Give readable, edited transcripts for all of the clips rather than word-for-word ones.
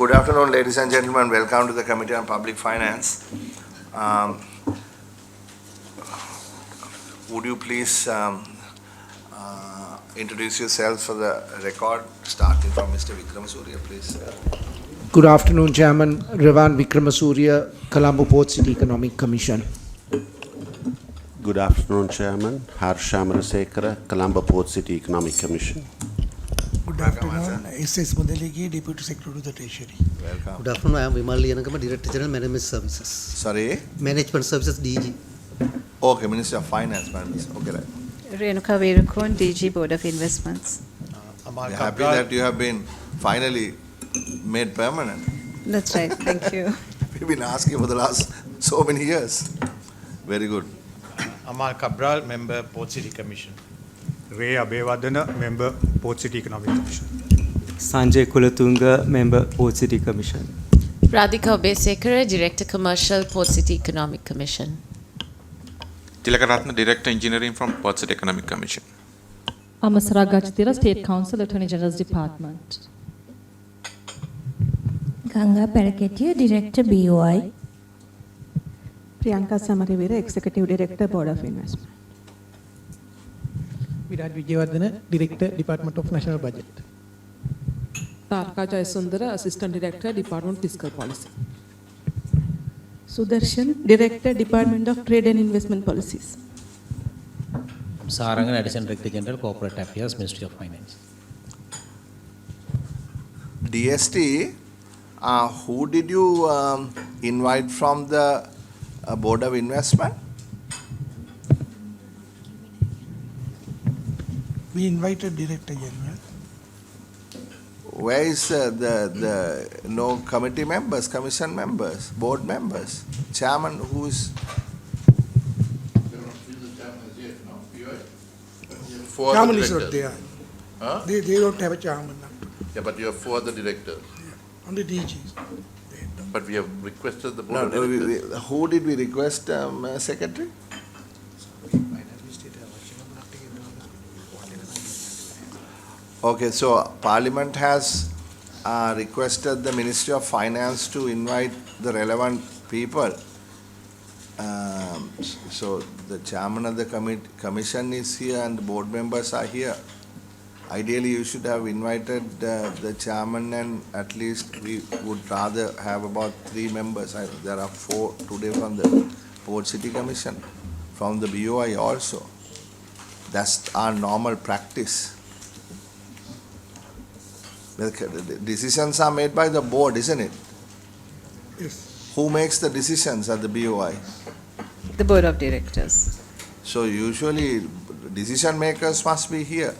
Good afternoon, ladies and gentlemen. Welcome to the Committee on Public Finance. Would you please introduce yourselves for the record, starting from Mr. Vikramasuriya, please. Good afternoon, Chairman. Revan Vikramasuriya, Colombo Port City Economic Commission. Good afternoon, Chairman. Harsha De Silva, Colombo Port City Economic Commission. Good afternoon. S.S. Mudaligi, Deputy Secretary to the Treasury. Welcome. Good afternoon. I am Vimal Liyanagama, Director General Management Services. Sorry? Management Services DG. Okay, Minister of Finance, madam. Okay, right. Renuka Virukon, DG Board of Investments. We're happy that you have been finally made permanent. That's right. Thank you. We've been asking for the last so many years. Very good. Amal Cabral, Member, Port City Commission. Ray Abeywadana, Member, Port City Economic Commission. Sanjay Kulatunga, Member, Port City Commission. Radhika Obesekara, Director Commercial, Port City Economic Commission. Tilakaratna, Director Engineering from Port City Economic Commission. Amasara Gajtira, State Council, Attorney General's Department. Ganga Parakatia, Director BOI. Priyanka Samarivira, Executive Director, Board of Investment. Virat Vijayawardena, Director, Department of National Budget. Tarka Jayasundara, Assistant Director, Department of Fiscal Policy. Sudarshan, Director, Department of Trade and Investment Policies. Sarangan, Additional Director General, Corporate Affairs, Ministry of Finance. DST, who did you invite from the Board of Investment? We invited Director General. Where is the no committee members, commission members, board members, chairman who is? Chairman is not there. Huh? They don't have a chairman now. Yeah, but you have four other directors. Yeah. Only DGs. But we have requested the board No, of no, directors. who did we request, secretary? Okay, so Parliament has requested the Ministry of Finance to invite the relevant people. So the chairman of the commission is here and the board members are here. Ideally, you should have invited the chairman, and at least we would rather have about 3 members. There are 4 today from the Port City Commission, from the BOI also. That's our normal practice. The decisions are made by the board, isn't it? Yes. Who makes the decisions at the BOI? The Board of Directors. So usually decision makers must be here.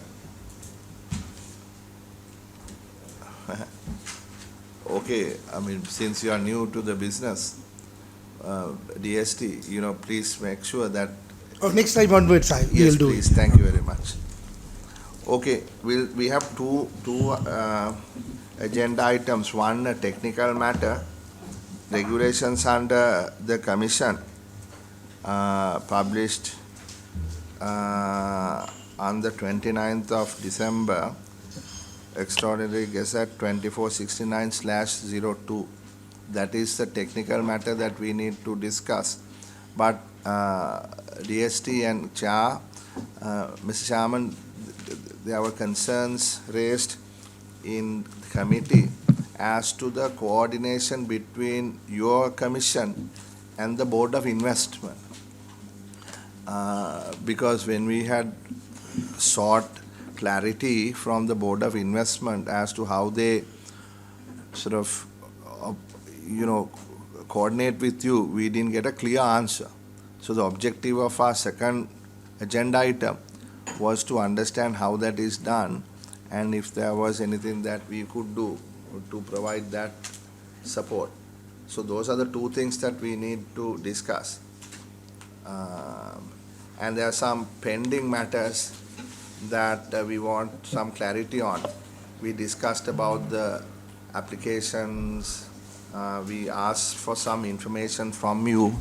Okay, I mean, since you are new to the business, DST, please make sure that. Oh, next time onwards, Yes, we'll do please. it. Thank you very much. Okay, we have two agenda items. One, a technical matter, regulations under the commission, published on the 29th of December, Extraordinary Gazette 2469/02. That is the technical matter that we need to discuss. But DST and Chair, Mr. Chairman, there were concerns raised in the committee as to the coordination between your commission and the Board of Investment. Because when we had sought clarity from the Board of Investment as to how they sort of, coordinate with you, we didn't get a clear answer. So the objective of our second agenda item was to understand how that is done and if there was anything that we could do to provide that support. So those are the 2 things that we need to discuss. And there are some pending matters that we want some clarity on. We discussed about the applications. We asked for some information from you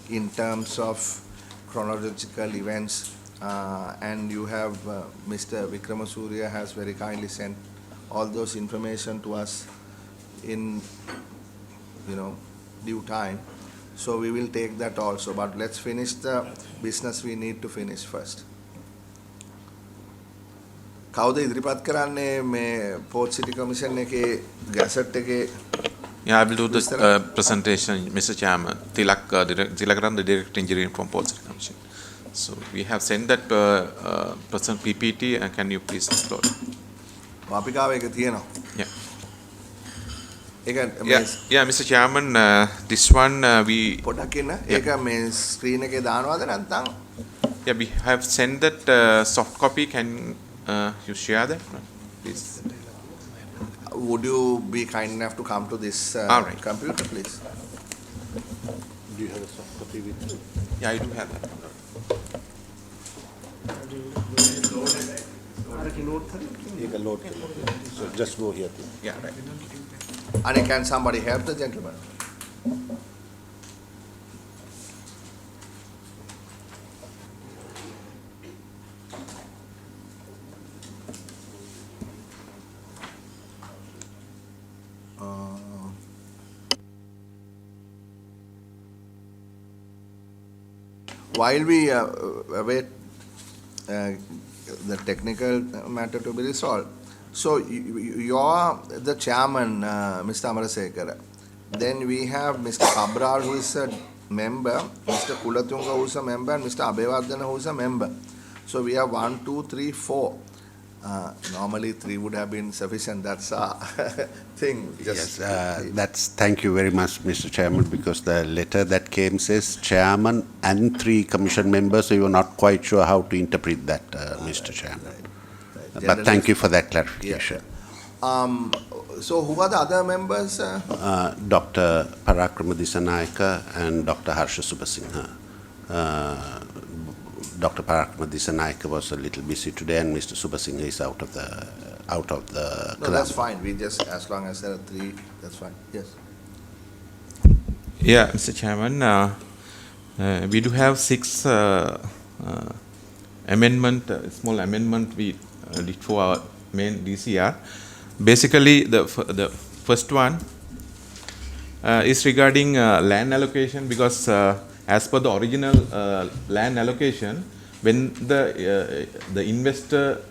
in terms of chronological events, and you have Mr. Vikramasuriya has very kindly sent all those information to us in, due time. So we will take that also, but let's finish the business we need to finish first. කවුද ඉදිරිපත් කරන්නේ මේ Port City Commission එකේ gazette එකේ? Yeah, I will do the presentation, Mr. Chairman. Tilakaran, the Director Engineering from Port City Commission. So we have sent that present PPT, and can you please upload? මාපිකාව එක තියෙනවා. Yeah, Mr. Chairman, this one we... පොඩක් ඉන්න. ඒක මේ screen එකේ දානවද නැත්නම්? Yeah, we have sent that soft copy. Can you share that, please? Would you be kind enough to come to this computer, please? Do you have a soft copy with you? Yeah, I do have that. You can load it. So just go here. Yeah, right. And can somebody help the gentleman? While we await the technical matter to be resolved, so you are the chairman, Mr. Amarasekara. Then we have Mr. Cabral, who is a member, Mr. Kulatunga, who is a member, and Mr. Abeyawardena, who is a member. So we have 1, 2, 3, 4. Normally 3 would have been sufficient. That's our thing. Thank you very much, Mr. Chairman, because the letter that came says chairman and 3 commission members, so you were not quite sure how to interpret that, Mr. Chairman. But thank you for that clarification. So who are the other members? Dr. Parakrama Disanayaka and Dr. Harsha Subasinghe. Dr. Parakrama Disanayaka was a little busy today, and Mr. Subasinghe is out of the No, that's fine. We just, as long as there are 3, that's fine. Yes. Yeah, Mr. Chairman, we do have 6 small amendment we did for our main DCR. Basically, the first one is regarding land allocation, because as per the original land allocation, when the investor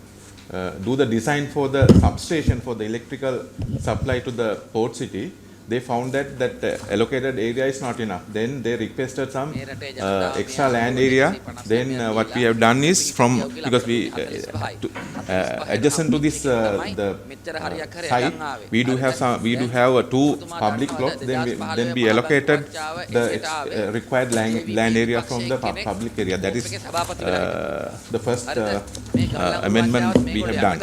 do the design for the substation for the electrical supply to the port city, they found that allocated area is not enough. Then they requested some extra land area. Then what we have done is, because we adjacent to this the site, we do have 2 public plots. Then we allocated the required land area from the public area. That is the first amendment we have done.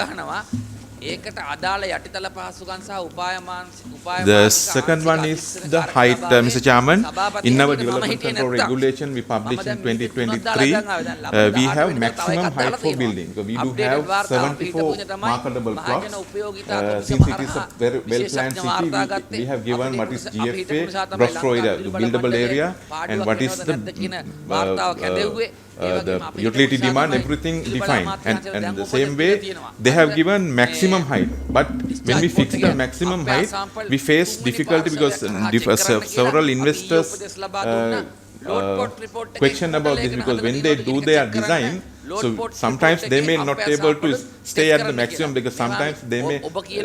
The second one is the height, Mr. Chairman. In our development control regulation we published in 2023, we have maximum height for building. So we do have 74 marketable plots. Since it is a very well-planned city, we have given what is GFA, gross floor area, buildable area, and what is the utility demand, everything defined. And the same way, they have given maximum height. But when we fix the maximum height, we face difficulty because several investors question about this, because when they do their design, so sometimes they may not be able to stay at the maximum, because sometimes they may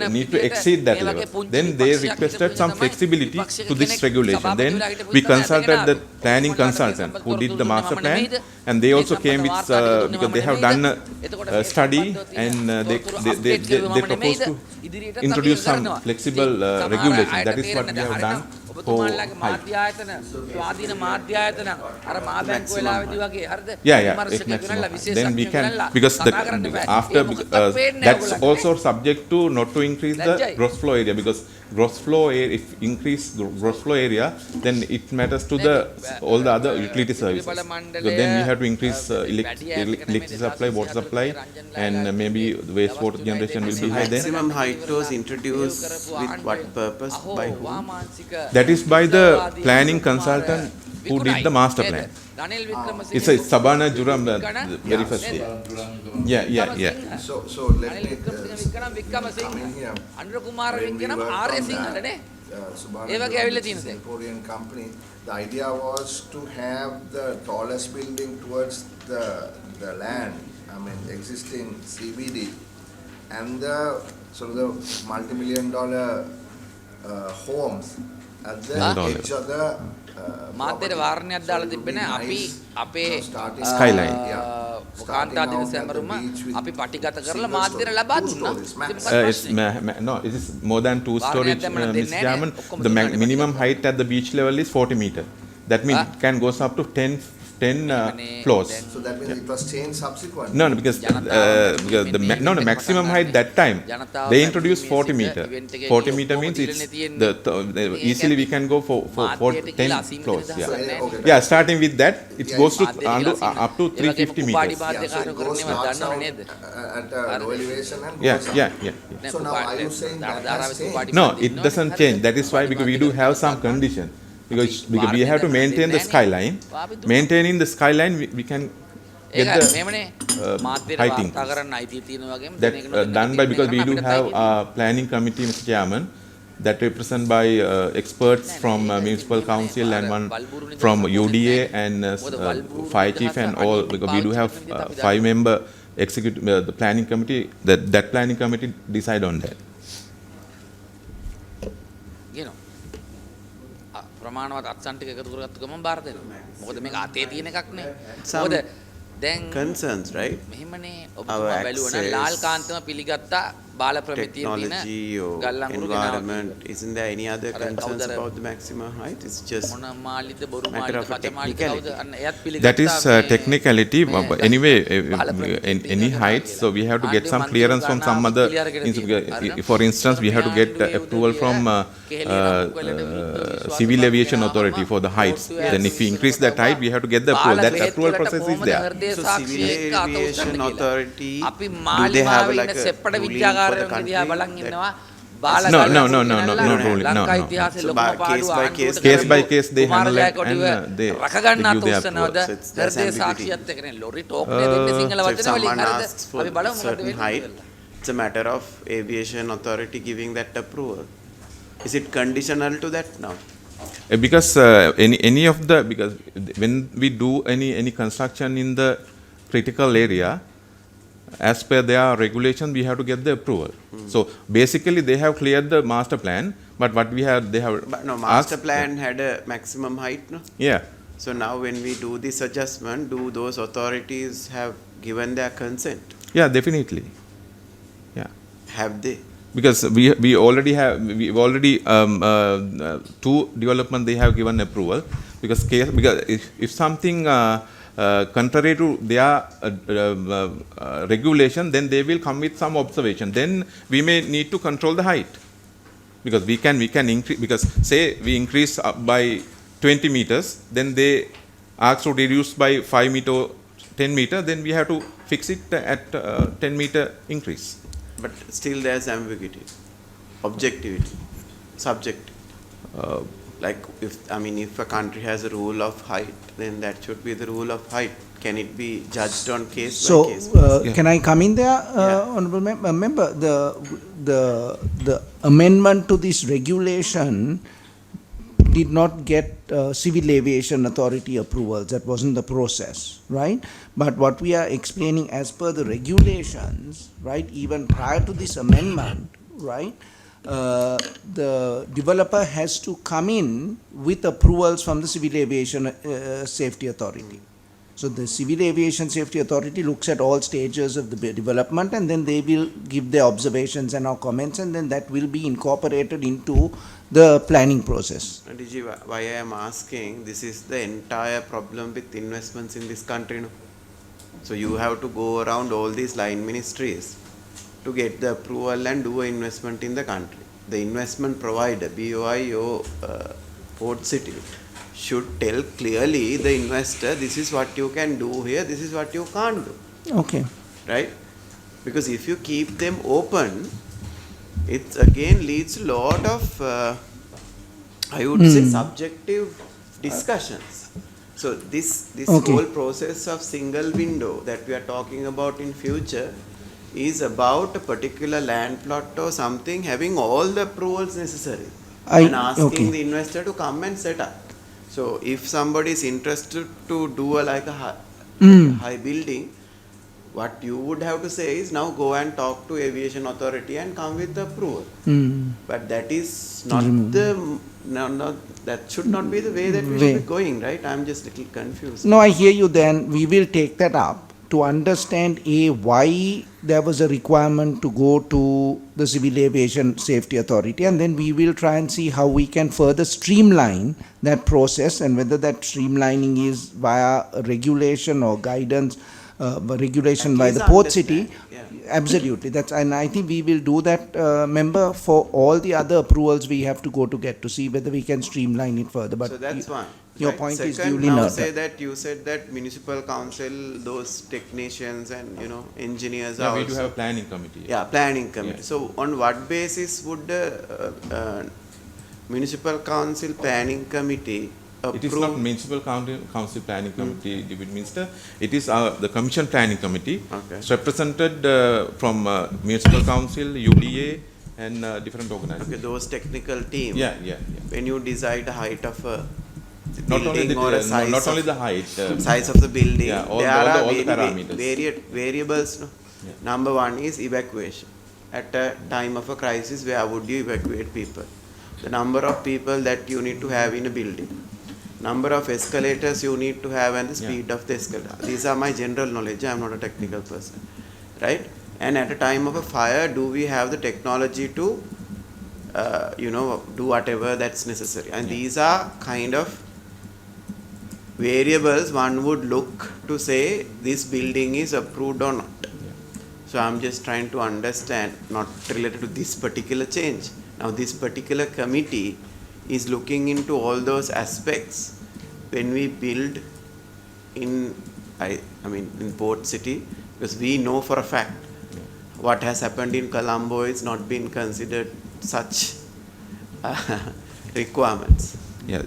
need to exceed that level. Then they requested some flexibility to this regulation. Then we consulted the planning consultant who did the master plan, and they also came with, because they have done a study, and they proposed to introduce some flexible regulation. That is what we have done. Then we can, because that's also subject to not to increase the gross flow area, because gross flow area, if increase gross flow area, then it matters to all the other utility services. So then we have to increase electricity supply, water supply, and maybe wastewater generation will be high then. Maximum height was introduced with what purpose, by whom? That is by the planning consultant who did the master plan. It's a Sabana Juram, the very first day. Yeah. So let me come in here. When we worked on that, Subhana Singaporean company, the idea was to have the tallest building towards the land, I mean existing CBD, and the sort of the multi-million-dollar homes at the edge of the මාතේට වාරණයක් දාලා තිබෙන්නේ අපි අපේ Skyline. කාන්තාදින සැමරුම අපි පටිගත කරලා මාතේට ලබා දුන්නා. No, it is more than 2 stories, Mr. Chairman. The minimum height at the beach level is 40 meter. That means it can goes up to 10 floors. So that means it was changed subsequently. No, because the maximum height that time they introduced 40 meter. 40 meter means it's easily we can go for 10 floors. Yeah, starting with that it goes to up to 350 meters. So it goes starts out at a low elevation and goes up. Yeah. So now are you saying that has changed? No, it doesn't change. That is why, because we do have some condition. Because we have to maintain the skyline. Maintaining the skyline, we can get the height increase. That done by, because we do have a planning committee, Mr. Chairman, that represented by experts from municipal council and one from UDA and fire chief and all. Because we do have 5-member executive the planning committee. That planning committee decide on that. ප්‍රමාණවත් අත්සන් ටික එකතු කරගත්ත ගමන් බාර දෙනවා. මොකද මේක අතේ තියෙන එකක් නේ. මොකද දැන් concerns, right? මෙහෙමනේ ඔබතුමා බැලුවා නම් ලාල් කාන්තම පිළිගත්තා බාල ප්‍රමිතිය තියෙන ගල්ලංගුරු environment. Isn't there any other concerns about the maximum height? It's just මොන මාලිද බොරු මාලිද පච මාලිද කවුද අන්න එයත් පිළිගත්තා. That is technicality. Anyway, any height, so we have to get some clearance from some other. For instance, we have to get approval from Civil Aviation Authority for the heights. Then if we increase that height, we have to get the approval. That approval process is there. So Civil Aviation Authority, do they have like a ruling for the country? No, ruling. No. So Case by case they handle it and they give their approval. So there's ambiguity. So if someone asks for a certain height, it's a matter of aviation authority giving that approval. Is it conditional to that now? Because any of the, because when we do any construction in the critical area, as per their regulation, we have to get the approval. So basically, they have cleared the master plan, but what we have, they have. But no, master plan had a maximum height, no? Yeah. So now, when we do this adjustment, do those authorities have given their consent? Yeah, definitely. Yeah. Have they? Because we already have, two development they have given approval. Because if something contrary to their regulation, then they will come with some observation. Then we may need to control the height. Because we can increase, because say we increase up by 20 meters, then they ask to reduce by 5 meter, 10 meter, then we have to fix it at 10 meter increase. But still there's ambiguity, objectivity, subjectivity. Like if a country has a rule of height, then that should be the rule of height. Can it be judged on case by case? Can I come in there, Honourable Member? The amendment to this regulation did not get Civil Aviation Authority approvals. That wasn't the process, right? But what we are explaining as per the regulations, right, even prior to this amendment, right, the developer has to come in with approvals from the Civil Aviation Safety Authority. So the Civil Aviation Safety Authority looks at all stages of the development, and then they will give their observations and our comments, and then that will be incorporated into the planning process. DG, why I am asking, this is the entire problem with investments in this country. No? So you have to go around all these line ministries to get the approval and do an investment in the country. The investment provider, BOI or Port City, should tell clearly the investor, this is what you can do here, this is what you can't do. Okay. Right? Because if you keep them open, it again leads to a lot of, I would say, subjective discussions. So this Okay. whole process of single window that we are talking about in future is about a particular land plot or something having all the approvals necessary and asking okay. the investor to come and set up. So if somebody is interested to do like a high building, what you would have to say is now go and talk to aviation authority and come with the approval. But that is not that should not be the way that we should be going, right? I'm just a little confused. No, I hear you then. We will take that up to understand why there was a requirement to go to the Civil Aviation Safety Authority, and then we will try and see how we can further streamline that process and whether that streamlining is via a regulation or guidance, regulation by the port city. Absolutely, and I think we will do that, member, for all the other approvals we have to go to get to see whether we can streamline it further. But so that's one. Your Right. point is Second, duly now noted. say that you said that municipal council, those technicians and engineers Yeah, are we also. do have a planning committee. Yeah, planning committee. Yeah. So on what basis would the municipal council planning committee approve? It is not municipal council planning committee, Deputy Minister. It is the commission planning committee. Okay. It's represented from municipal council, UDA, and different organizations. Okay, those technical teams. Yeah. When you decide the height of a Not only building or a size not only of, the height. size of the building, Yeah, all there the are parameters. variables. No? Yeah. Number one is evacuation. At a time of a crisis, where would you evacuate people? The number of people that you need to have in a building. Number of escalators you need to have and the speed of the escalator. These are my general knowledge. I am not a technical person. Right? And at a time of a fire, do we have the technology to, do whatever that's necessary? And these are kind of variables one would look to say this building is approved or not. So I'm just trying to understand, not related to this particular change. Now this particular committee is looking into all those aspects when we build in Port City, because we know for a fact what has happened in Colombo is not been considered such requirements. Yeah.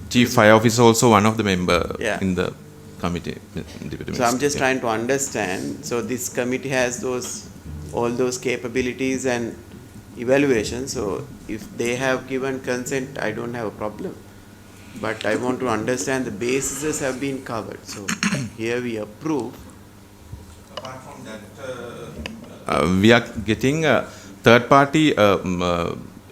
Chief Fire Officer also one of the member Yeah. in the committee. Deputy So I'm Minister. just trying to understand. So this committee has all those capabilities and evaluation. So if they have given consent, I don't have a problem. But I want to understand the bases have been covered. So here we approve. Apart from that, we are getting a third-party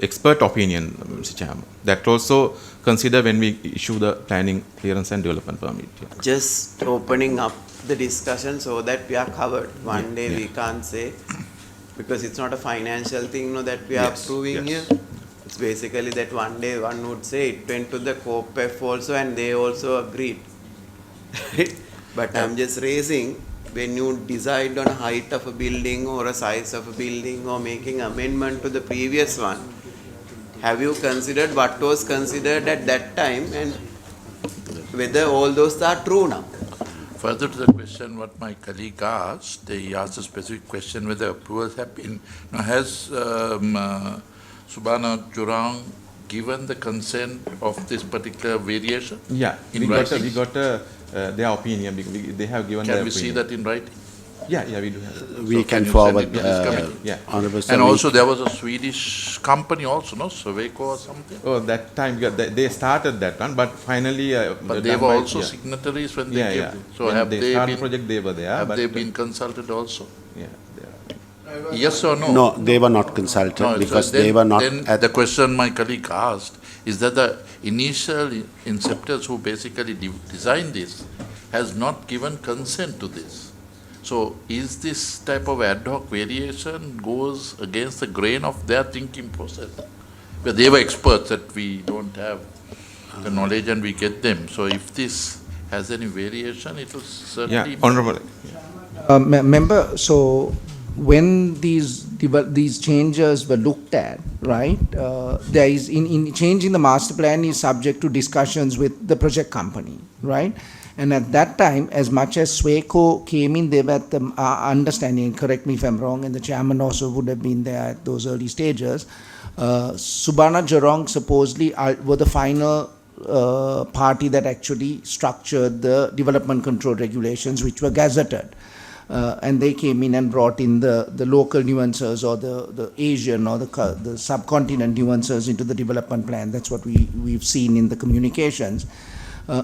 expert opinion, Mr. Chairman. That also consider when we issue the planning clearance and development permit. Yeah. Just opening up the discussion so that we are covered. One day we can't say, because it's not a financial thing that we are approving here. It's basically that one day one would say it went to the CoPF also and they also agreed. But I'm just raising, when you decide on a height of a building or a size of a building or making amendment to the previous one, have you considered what was considered at that time and whether all those are true now? Further to the question what my colleague asked, he asked a specific question whether approvals have been. Now, has Subhana Jurang given the consent of this particular variation? Yeah, we got their opinion. They have given their opinion. Can we see that in writing? Yeah, we do have. We So can you forward, send it to this committee? Yeah. Honorable Sir, And we- also there was a Swedish company also, no? Soveco or something? Oh, that time they started that one, but finally. But they done were by- also yeah. signatories when they Yeah, gave yeah. it. So When have they they started been, project, they were there. have but, they been consulted also? Yeah, they are. Yes or no? No, they were not consulted No, so because then- they were not Then at the question my colleague asked is that the initial inceptors who basically designed this has not given consent to this. So is this type of ad hoc variation goes against the grain of their thinking process? But they were experts that we don't have the knowledge and we get them. So if this has any variation, it will certainly. Yeah, honorable. Member, so when these changes were looked at, right, there is in changing the master plan is subject to discussions with the project company, right? And at that time, as much as Sweco came in, they were at the understanding, correct me if I'm wrong, and the chairman also would have been there at those early stages. Subhana Jurong supposedly were the final party that actually structured the development control regulations, which were gazetted. And they came in and brought in the local nuances or the Asian or the subcontinent nuances into the development plan. That's what we've seen in the communications.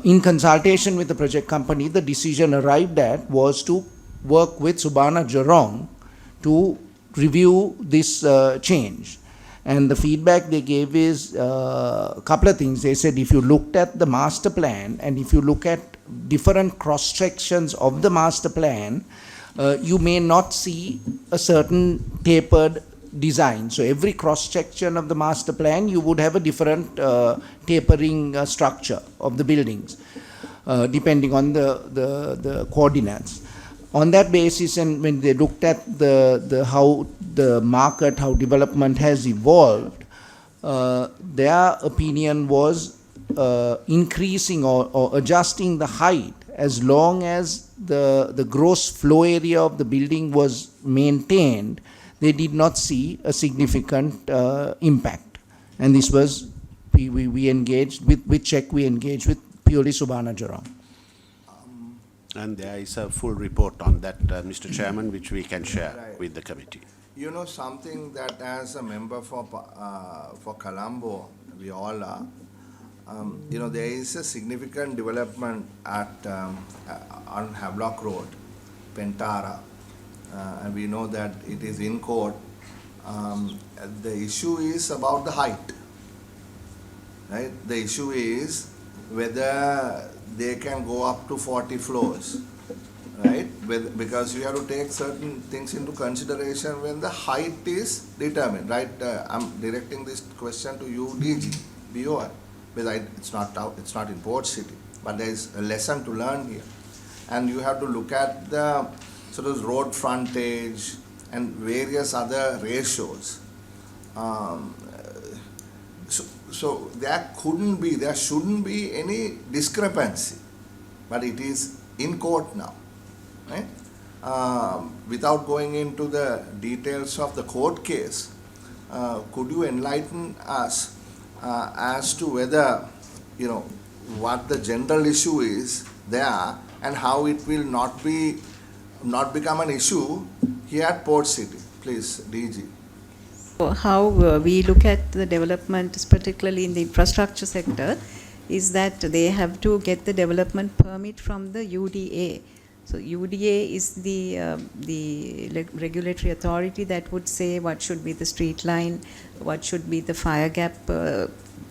In consultation with the project company, the decision arrived at was to work with Subana Jurong to review this change. And the feedback they gave is a couple of things. They said if you looked at the master plan and if you look at different cross-sections of the master plan, you may not see a certain tapered design. So every cross-section of the master plan, you would have a different tapering structure of the buildings, depending on the coordinates. On that basis, and when they looked at how the market, how development has evolved, their opinion was increasing or adjusting the height as long as the gross flow area of the building was maintained. They did not see a significant impact. And this was, we engaged with check, we engaged with purely Subana Jurong. And there is a full report on that, Mr. Chairman, which we can share with the committee. You know something that as a member for Colombo, we all are, you know, there is a significant development at on Havelock Road, Pentara, and we know that it is in court. The issue is about the height, right? The issue is whether they can go up to 40 floors, right? Because you have to take certain things into consideration when the height is determined, right? I'm directing this question to you, DG, BOI, because it's not in Port City, but there is a lesson to learn here. And you have to look at the sort of road frontage and various other ratios. So there shouldn't be any discrepancy, but it is in court now, right? Without going into the details of the court case, could you enlighten us as to whether, you know, what the general issue is there and how it will not become an issue here at Port City? Please, DG. How we look at the development, particularly in the infrastructure sector, is that they have to get the development permit from the UDA. So UDA is the regulatory authority that would say what should be the street line, what should be the fire gap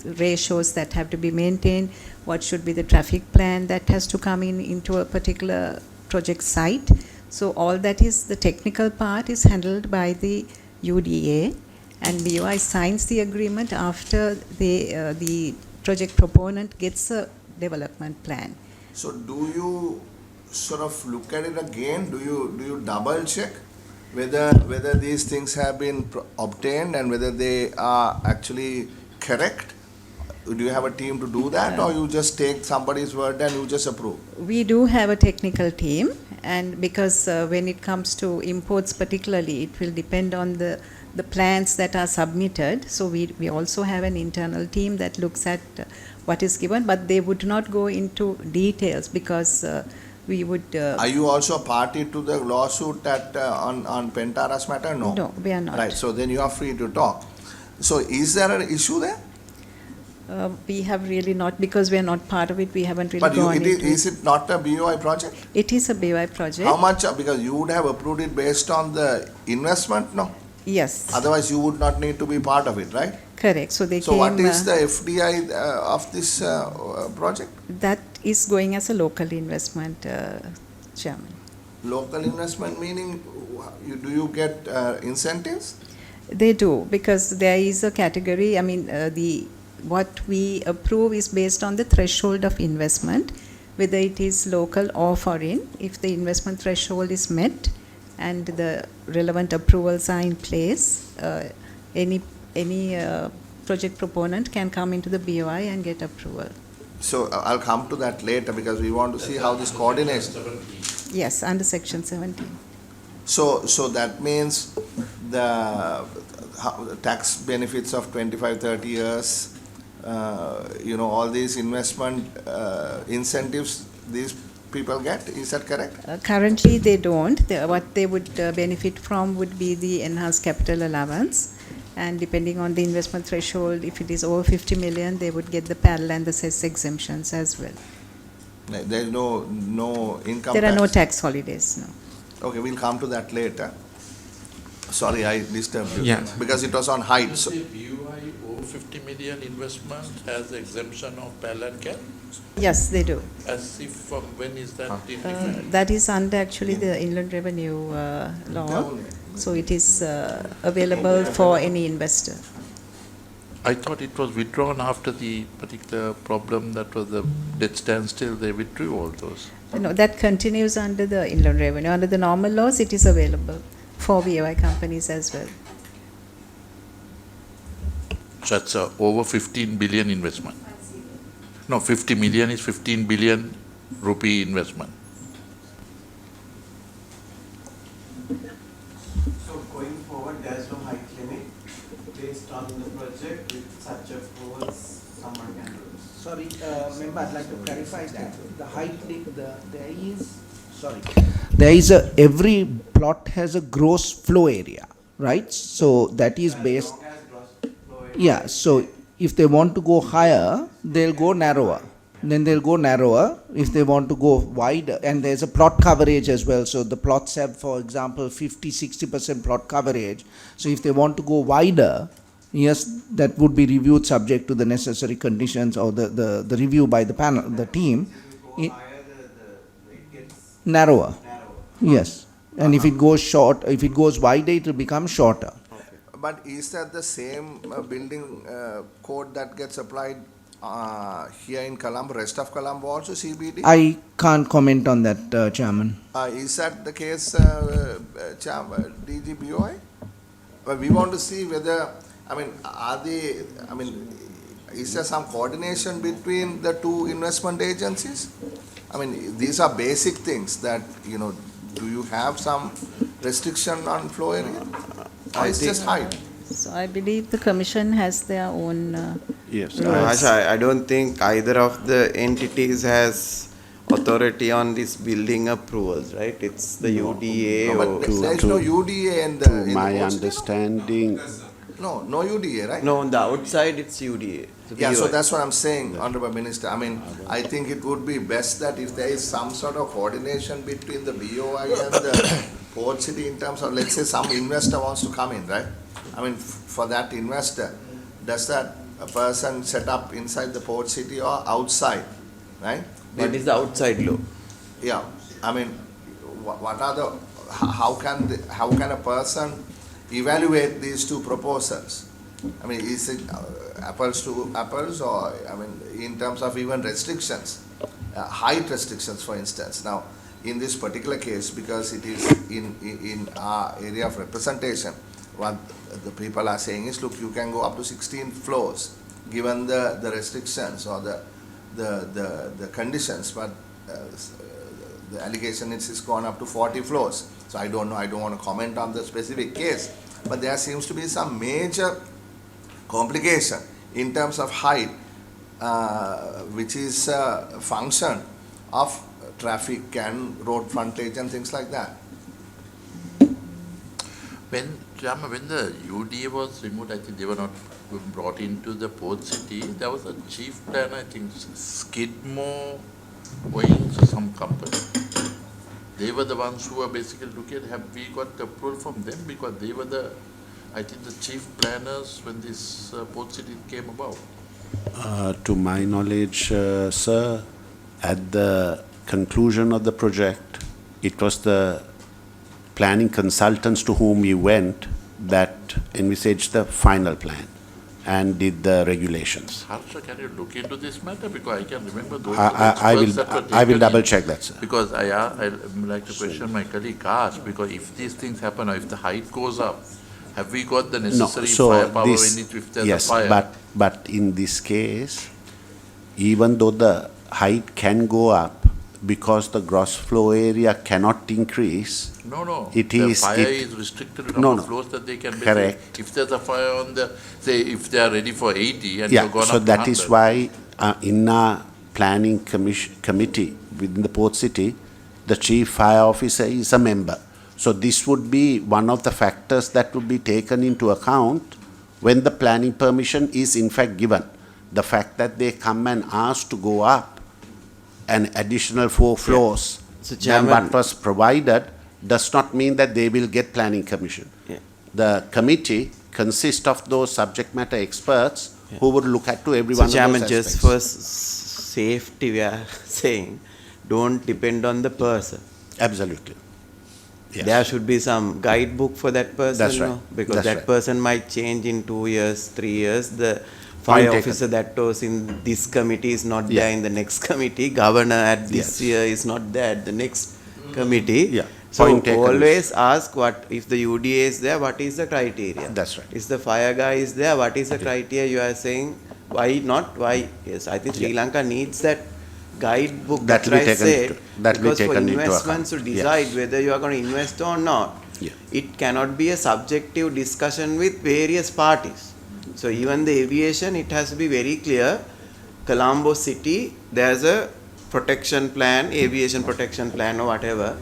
ratios that have to be maintained, what should be the traffic plan that has to come into a particular project site. So all that is the technical part is handled by the UDA, and BOI signs the agreement after the project proponent gets a development plan. So do you sort of look at it again? Do you double check whether these things have been obtained and whether they are actually correct? Do you have a team to do that, or you just take somebody's word and you just approve? We do have a technical team, and because when it comes to imports particularly, it will depend on the plans that are submitted. So we also have an internal team that looks at what is given, but they would not go into details because we would... Are you also a party to the lawsuit on Pentara's matter? No. No, we are not. Right, so then you are free to talk. So is there an issue there? We have really not, because we are not part of it, we haven't really gone into it. Is it not a BOI project? It is a BOI project. How much? Because you would have approved it based on the investment, no? Yes. Otherwise, you would not need to be part of it, right? Correct. So So what is the FDI of this project? That is going as a local investment, Chairman. Local investment meaning, do you get incentives? They do, because there is a category, I mean, what we approve is based on the threshold of investment, whether it is local or foreign. If the investment threshold is met and the relevant approvals are in place, any project proponent can come into the BOI and get approval. So I'll come to that later because we want to see how this coordinates. Yes, under Section 17. So that means the tax benefits of 25-30 years all these investment incentives these people get. Is that correct? Currently, they don't. What they would benefit from would be the enhanced capital allowance. And depending on the investment threshold, if it is over 50 million, they would get the PAL and the cess exemptions as well. There is no income There are tax? no tax holidays, no. Okay, we'll come to that later. Sorry, I disturbed you. Yeah. Because it was on height. So, The BUI over 50 million investment has exemption of PAL and CAL? Yes, they do. As if from when is that defined? That is under actually the Inland Revenue law. So it is available for any investor. I thought it was withdrawn after the particular problem that was the debt standstill, they withdrew all those. No, that continues under the Inland Revenue. Under the normal laws, it is available for BOI companies as well. So that's a over 15 billion investment. No, 50 million is 15 billion rupee investment. So going forward, there's no height limit based on the project with such approvals someone can do. Sorry, member, I'd like to clarify that. The height, every plot has a gross flow area, right? So that is based, yeah, so if they want to go higher, they'll go narrower. Then they'll go narrower. If they want to go wider, and there's a plot coverage as well. So the plots have, for example, 50-60% plot coverage. So if they want to go wider, yes, that would be reviewed subject to the necessary conditions or the review by the panel, the team. Narrower. Yes. And if it goes short, if it goes wider, it will become shorter. but is that the same building code that gets applied here in Colombo, rest of Colombo also CBD? I can't comment on that, Chairman. Is that the case, DGBOI? But we want to see whether, is there some coordination between the two investment agencies? These are basic things that, do you have some restriction on flow area? Or it's just height? So I believe the commission has their own Yes. rules. I don't think either of the entities has authority on this building approvals, right? It's the UDA No, or... but there is no UDA in the... To in the my post. understanding, No UDA, right? No, on the outside it's UDA. Yeah, so that's what I'm saying, Honorable Minister. I think it would be best that if there is some sort of coordination between the BOI and the Port City in terms of, let's say some investor wants to come in, right? For that investor, does that a person set up inside the Port City or outside, right? What is the outside law? Yeah, what are the, how can a person evaluate these two proposals? Is it apples to apples, or, in terms of even restrictions, height restrictions, for instance. Now, in this particular case, because it is in our area of representation, what the people are saying is, look, you can go up to 16 floors, given the restrictions or the conditions, but the allegation is it's gone up to 40 floors. So I don't know, I don't want to comment on the specific case, but there seems to be some major complication in terms of height, which is a function of traffic and road frontage and things like that. When the UDA was removed, I think they were not brought into the Port City. There was a chief planner, I think Skidmore Wings or some company. They were the ones who were basically looking at, have we got the approval from them? Because they were the chief planners when this Port City came about. to my knowledge, sir, at the conclusion of the project, it was the planning consultants to whom we went that envisaged the final plan and did the regulations. Harsha, can you look into this matter? Because I can remember those I experts that were will taken double in. check that, sir. Because I like to question my colleague Kash, because if these things happen or if the height goes up, have we got the necessary firepower in it if there's yes, a fire? but in this case, even though the height can go up, because the gross flow area cannot increase. No. It The is fire it- is restricted to No, number no. of floors that they can build. Correct. If there's a fire on the, say, if they are ready for 80 and Yeah, you've gone so up to that is 100. why in our planning committee within the Port City, the chief fire officer is a member. So this would be one of the factors that would be taken into account when the planning permission is in fact given. The fact that they come and ask to go up an additional 4 floors So, than Chairman- what was provided does not mean that they will get planning commission. Yeah. The committee consists of those subject matter experts who would look at to every So one of Chairman, those just aspects. for safety, we are saying, don't depend on the person. Absolutely. Yes. There should be some guidebook for that person. That's right. no? Because That's that right. person might change in 2 years, 3 years. The Point fire taken. officer that was in this committee is not Yeah. there in the next committee. Governor at this Yes. year is not there at the next committee. Yeah. So Point taken. always ask what, if the UDA is there, what is the criteria? That's right. If the fire guy is there, what is the criteria you are saying? Why not? Why? Yes, I think Sri Lanka needs that guidebook. That will be That's taken why I said, into- that will be because for taken into investments to account. decide Yes. whether you are going to invest or not, Yeah. it cannot be a subjective discussion with various parties. So even the aviation, it has to be very clear. Colombo City, there's a protection plan, aviation protection plan or whatever,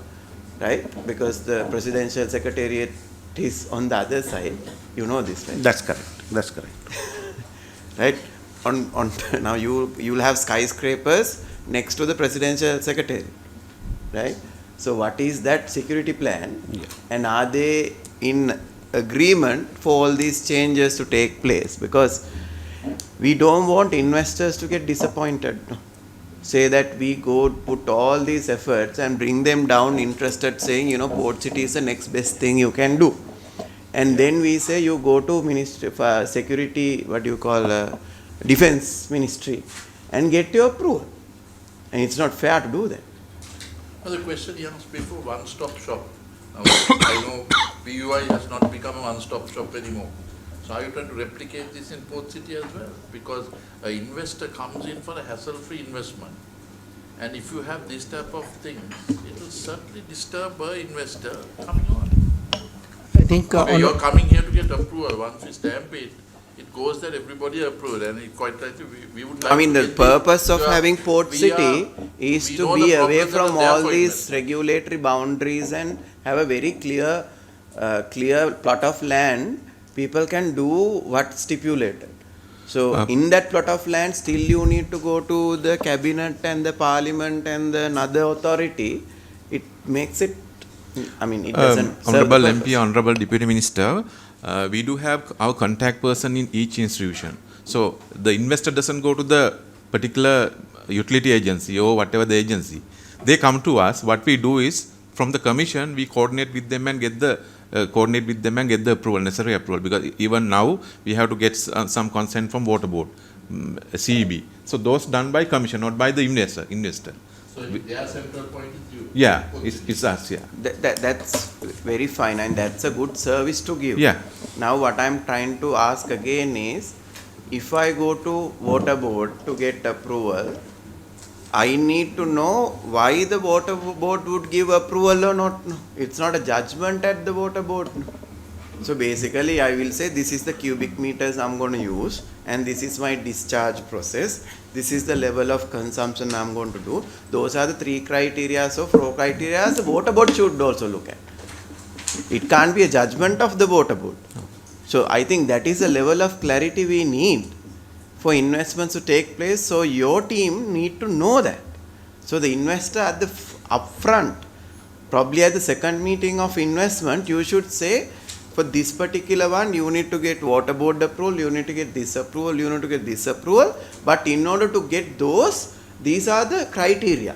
right? Because the presidential secretariat is on the other side. You know this, right? That's correct. That's correct. Right? On now you'll have skyscrapers next to the presidential secretary, right? So what is that security plan? Yeah. And are they in agreement for all these changes to take place? Because we don't want investors to get disappointed. No? Say that we go put all these efforts and bring them down interested, saying, Port City is the next best thing you can do. And then we say you go to Ministry for Security, Defense Ministry, and get your approval. And it's not fair to do that. Well, the question he asked before, one-stop shop. Now, I know PUI has not become a one-stop shop anymore. So are you trying to replicate this in Port City as well? Because an investor comes in for a hassle-free investment. And if you have this type of things, it will certainly disturb an investor coming on. I think Okay, you're coming here to get approval. Once we stamp it, it goes that everybody approved. And it quite rightly, we would like I mean, to the get purpose of we are- having Port we City are- is we to know be the away problems that are from there all for these investors. regulatory boundaries and have a very clear plot of land. People can do what's stipulated. So in that plot of land, still you need to go to the cabinet and the parliament and the another authority. It makes it, it doesn't serve the Honorable purpose. MP, Honorable Deputy Minister, we do have our contact person in each institution. So the investor doesn't go to the particular utility agency or whatever the agency. They come to us. What we do is, from the commission, we coordinate with them and get the approval, necessary approval. Because even now we have to get some consent from Water Board, CEB. So those done by commission, not by the investor. So their central point is you. Yeah, it's us. Yeah. That's very fine, and that's a good service to give. Yeah. Now what I'm trying to ask again is, if I go to Water Board to get approval, I need to know why the Water Board would give approval or not. No. It's not a judgment at the Water Board. No. So basically I will say this is the cubic meters I'm going to use, and this is my discharge process. This is the level of consumption I'm going to do. Those are the 3 criteria. So 4 criteria the Water Board should also look at. It can't be a judgment of the Water Board. So I think that is the level of clarity we need for investments to take place. So your team need to know that. So the investor at the upfront, probably at the second meeting of investment, you should say, for this particular one, you need to get Water Board approval, you need to get this approval, you need to get this approval. But in order to get those, these are the criteria.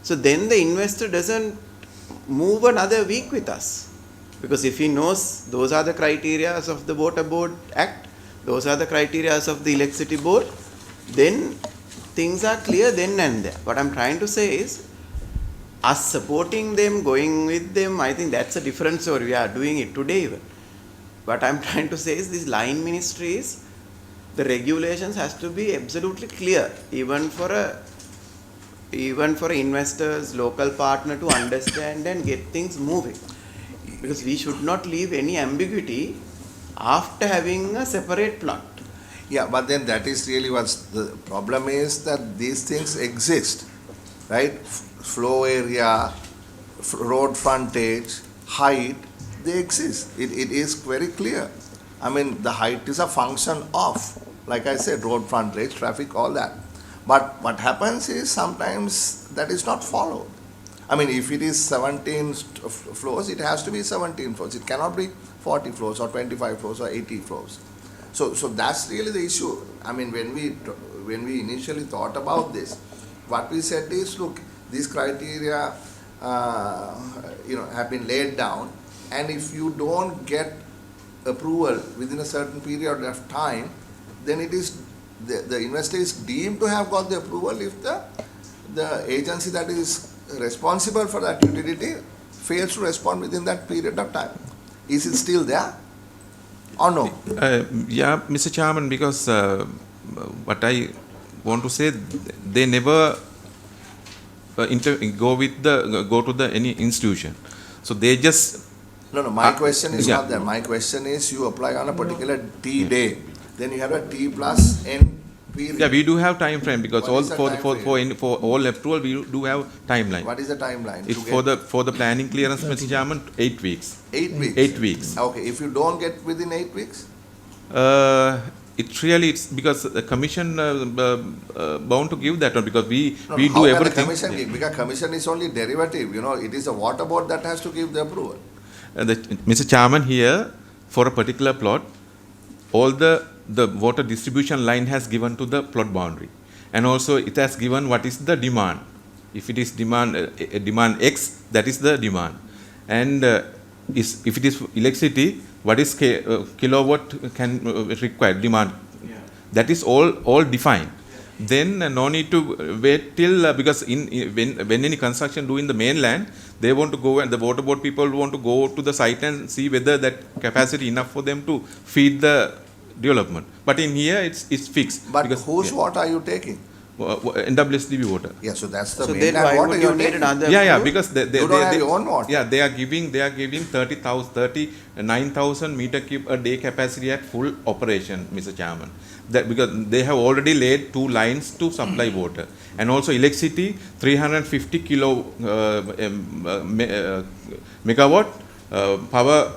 So then the investor doesn't move another week with us. Because if he knows those are the criteria of the Water Board Act, those are the criteria of the Electricity Board, then things are clear then and there. What I'm trying to say is, us supporting them, going with them, I think that's a different story. We are doing it today even. What I'm trying to say is, these line ministries, the regulations has to be absolutely clear, even for a even for investors, local partner to understand and get things moving. Because we should not leave any ambiguity after having a separate plot. Yeah, but then that is really what's the problem is that these things exist, right? Flow area, road frontage, height, they exist. It is very clear. I mean, the height is a function of, like I said, road frontage, traffic, all that. But what happens is sometimes that is not followed. I mean, if it is 17 floors, it has to be 17 floors. It cannot be 40 floors or 25 floors or 80 floors. So that's really the issue. I mean, when we initially thought about this, what we said is, look, these criteria, have been laid down, and if you don't get approval within a certain period of time, then it is the investor is deemed to have got the approval if the agency that is responsible for that utility fails to respond within that period of time. Is it still there or no? Yeah, Mr. Chairman, because what I want to say, they never go to the any institution. So they just. No, my question is not that. My question is, you apply on a particular T day, then you have a T plus N period. Yeah, we do have time frame because What for all approval we do have timeline. What is the timeline? It's for the planning clearance, Mr. Chairman, 8 weeks. 8 weeks? 8 weeks. Okay, if you don't get within 8 weeks? It's because the commission bound to give that one because we do how everything. Can the commission give? Because commission is only derivative, it is a water board that has to give the approval. Mr. Chairman, here for a particular plot, all the water distribution line has given to the plot boundary, and also it has given what is the demand. If it is demand X, that is the demand, and if it is electricity, what is kilowatt can require demand. That is all defined. Then no need to wait till because when any construction do in the mainland, they want to go and the water board people want to go to the site and see whether that capacity enough for them to feed the development. But in here it's fixed. But whose water are you taking? NWSDB water. Yeah, so that's the mainland water. So then why would you need another? Yeah, because they don't have your own water. Yeah, they are giving 39,000 meter cube a day capacity at full operation, Mr. Chairman. That because they have already laid 2 lines to supply water, and also electricity 350 megawatt power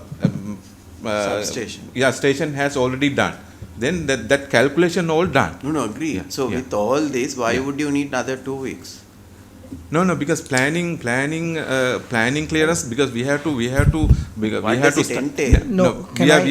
substation. Station has already done. Then that calculation all done. No, agree. Yeah. So with all this, why would you need another 2 weeks? No, because planning clearance, because we have to we are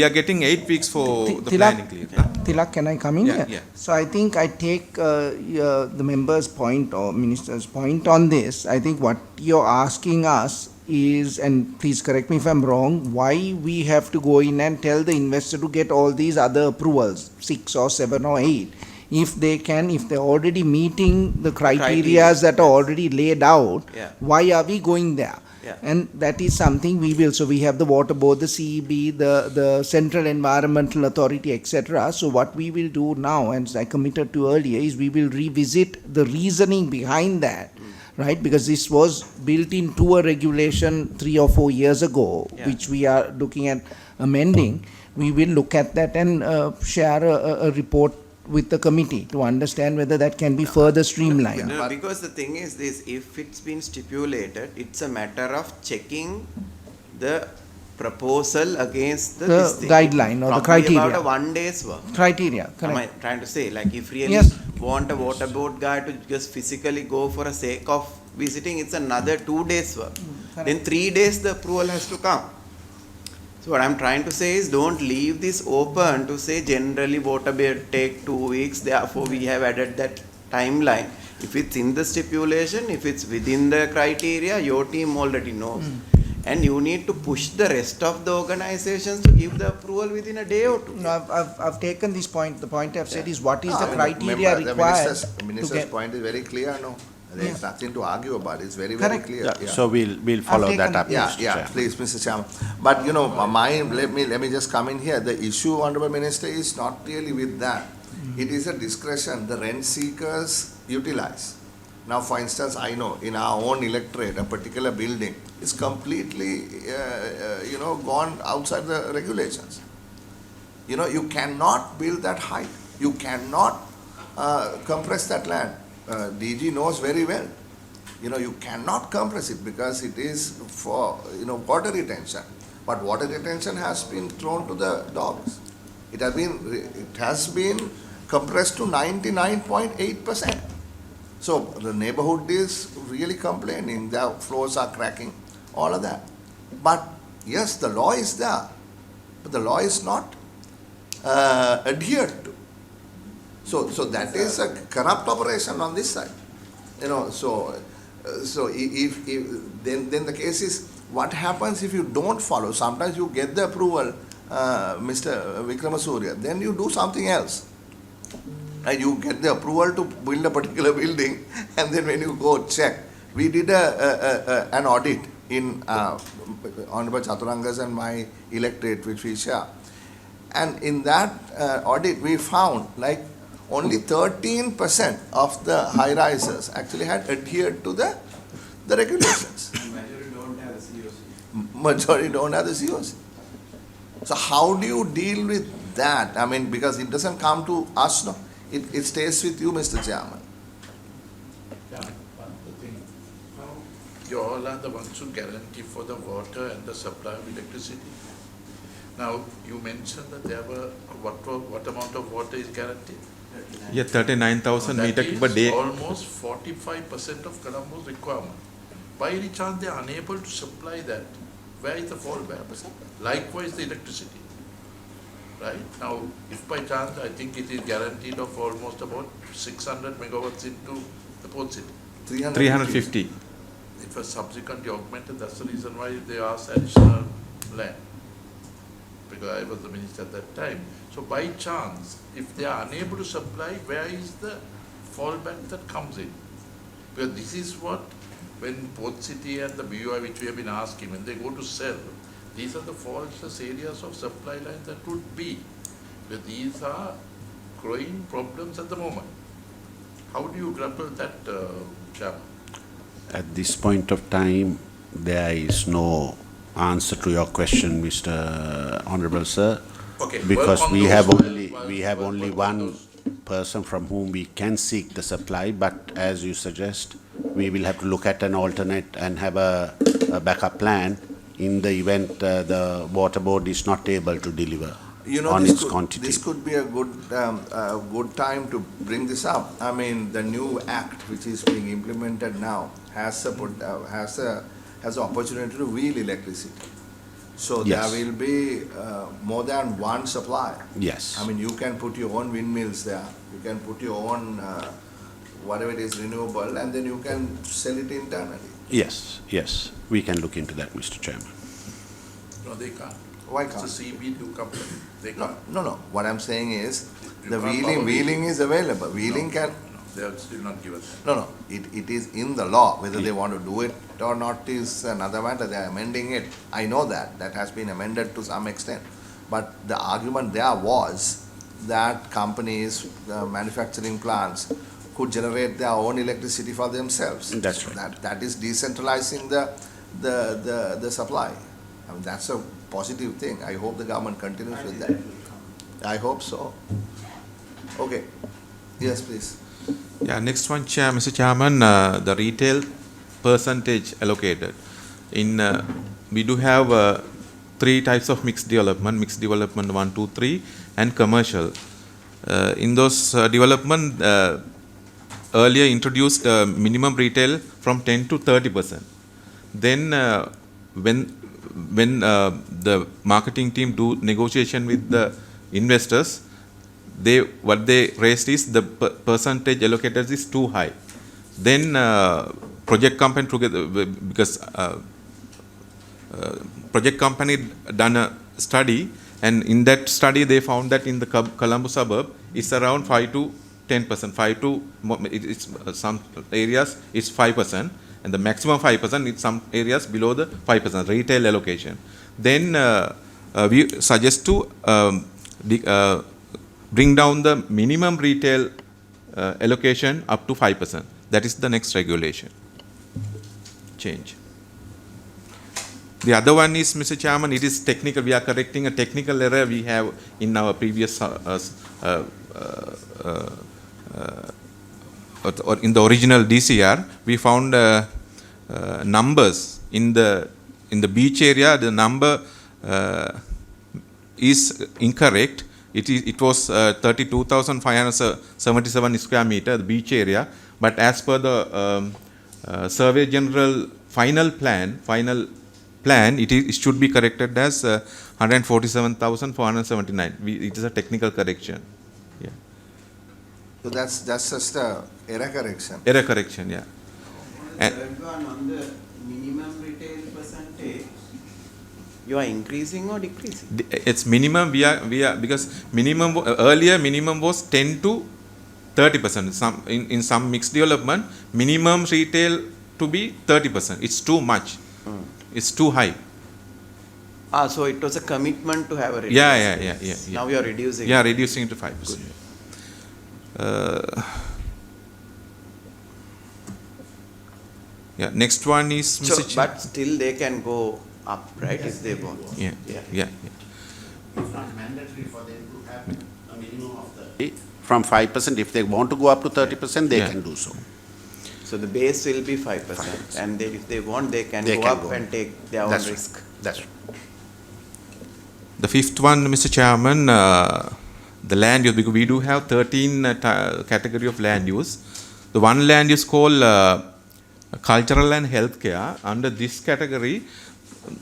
getting 8 weeks for the planning clearance. Tilak, can I come in here? Yeah. So I think I take the member's point or minister's point on this. I think what you're asking us is, and please correct me if I'm wrong, why we have to go in and tell the investor to get all these other approvals, 6 or 7 or 8. If they're already meeting the criteria that are already laid out, why are we going there? Yeah. And that is something we will. So we have the water board, the CEB, the Central Environmental Authority, etc. So what we will do now, and as I committed to earlier, is we will revisit the reasoning behind that, right? Because this was built into a regulation 3 or 4 years ago, which we are looking at amending. We will look at that and share a report with the committee to understand whether that can be further streamlined. No, because the thing is this, if it's been stipulated, it's a matter of checking the proposal against the guideline or the criteria. About a 1 day's work. Criteria, correct. Am I trying to say, like if really want a water board guy to just physically go for a sake of visiting, it's another 2 days work. Then 3 days the approval has to come. So what I'm trying to say is, don't leave this open to say generally water board take 2 weeks, therefore we have added that timeline. If it's in the stipulation, if it's within the criteria, your team already knows. And you need to push the rest of the organizations to give the approval within a day or 2. No, I've taken this point. The point I've said is what is the criteria required. The minister's point is very clear, no? There's nothing to argue about. It's very, very clear. So we'll follow that up. Please, Mr. Chairman. But let me just come in here. The issue, Honorable Minister, is not really with that. It is a discretion the rent seekers utilize. Now, for instance, I know in our own electorate, a particular building is completely, gone outside the regulations. You cannot build that height. You cannot compress that land. DG knows very well. You cannot compress it because it is for, water retention. But water retention has been thrown to the dogs. It has been compressed to 99.8%. So the neighborhood is really complaining. Their floors are cracking, all of that. But yes, the law is there, but the law is not adhered to. So that is a corrupt operation on this side. So if then the case is, what happens if you don't follow? Sometimes you get the approval, Mr. Vikramasuriya, then you do something else. And you get the approval to build a particular building, and then when you go check, we did an audit in Honorable Chaturanga's and my electorate, which we share. And in that audit, we found like only 13% of the high rises actually had adhered to the regulations. Majority don't have the COC. So how do you deal with that? I mean, because it doesn't come to us, no. It stays with you, Mr. Chairman. Yeah, one thing. You all are the ones who guarantee for the water and the supply of electricity. Now, you mentioned that there were, what amount of water is guaranteed? Yeah, 39,000 meter per day. Almost 45% of Colombo's requirement. By any chance they are unable to supply that? Where is the fallback? Likewise, the electricity. Right? Now, if by chance, I think it is guaranteed of almost about 600 megawatts into the port city. 350. It was subsequently augmented. That's the reason why they asked additional land. Because I was the minister at that time. So by chance, if they are unable to supply, where is the fallback that comes in? Because this is what, when Port City and the BUI, which we have been asking, when they go to sell, these are the faultless areas of supply lines that would be. Because these are growing problems at the moment. How do you grapple that, Chairman? At this point of time, there is no answer to your question, Mr. Honorable Sir. Okay, because work on we those have ones. only Work on one those. person from whom we can seek the supply, but as you suggest, we will have to look at an alternate and have a backup plan in the event the water board is not able to deliver on its quantity. This could be a good time to bring this up. I mean, the new act which is being implemented now has an opportunity to wheel electricity. So Yes. there will be more than one supplier. Yes. I mean, you can put your own windmills there. You can put your own whatever it is renewable, and then you can sell it internally. Yes, we can look into that, Mr. Chairman. No, they can't. Why can't? It's a CB2 company. They can't. No. What I'm saying is, You the can't power wheeling is available. Wheeling can. They are still not given that. No. It is in the law. Whether they want to do it or not is another matter. They are amending it. I know that. That has been amended to some extent. But the argument there was that companies, manufacturing plants, could generate their own electricity for themselves. That's right. That is decentralizing the supply. I mean, that's a positive thing. I hope the government continues with that. I hope so. Okay. Yes, please. Yeah, next one, Mr. Chairman, the retail percentage allocated. We do have three types of mixed development 1, 2, 3, and commercial. In those development, earlier introduced minimum retail from 10 to 30%. Then when the marketing team do negotiation with the investors, what they raised is the percentage allocated is too high. Then project company together, because project company done a study, and in that study they found that in the Colombo suburb it's around 5 to 10%. It's some areas it's 5%, and the maximum 5% in some areas below the 5% retail allocation. Then we suggest to bring down the minimum retail allocation up to 5%. That is the next regulation change. The other one is, Mr. Chairman, it is technical. We are correcting a technical error we have in our previous or in the original DCR. We found numbers in the beach area. The number is incorrect. It was 32,577 square meter, the beach area. But as per the Survey General final plan, it should be corrected as 147,479. It is a technical correction. Yeah. So that's just a error correction. Error correction, yeah. And on the minimum retail percentage, you are increasing or decreasing? It's minimum. We are because minimum earlier minimum was 10 to 30%. In some mixed development, minimum retail to be 30%. It's too much. It's too high. So it was a commitment to have a Yeah. Now you are reducing. Yeah, reducing to 5%. Yeah. Next one is. So, but still they can go up, right? If they want. Yeah. It's not mandatory for them to have a minimum of 30. From 5%, if they want to go up to 30%, they can do so. So the base will be 5%, and if they want, they can go up and take their own risk. That's right. The fifth one, Mr. Chairman, the land use, because we do have 13 category of land use. The one land use called cultural and healthcare. Under this category,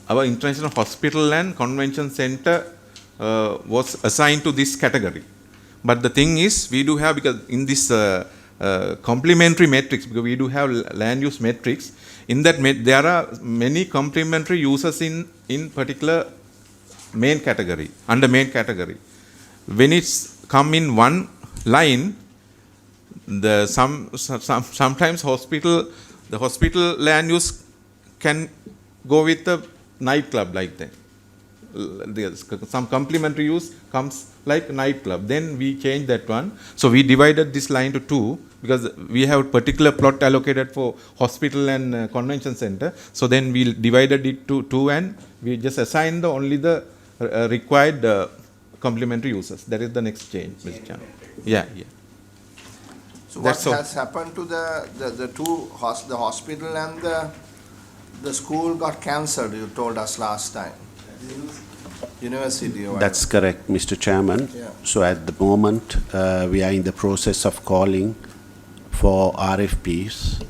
our international hospital and convention center was assigned to this category. But the thing is, we do have, because in this complementary matrix, because we do have land use matrix, in that there are many complementary uses in particular main category, under main category. When it's come in one line, sometimes the hospital land use can go with the nightclub like that. Some complementary use comes like nightclub. Then we change that one. So we divided this line to two, because we have particular plot allocated for hospital and convention center. So then we divided it to two, and we just assigned only the required complementary uses. That is the next change, Mr. Chairman. Yeah. So what has happened to the two, the hospital and the school got cancelled, you told us last time? University. That's correct, Mr. Chairman. Yeah. So at the moment, we are in the process of calling for RFPs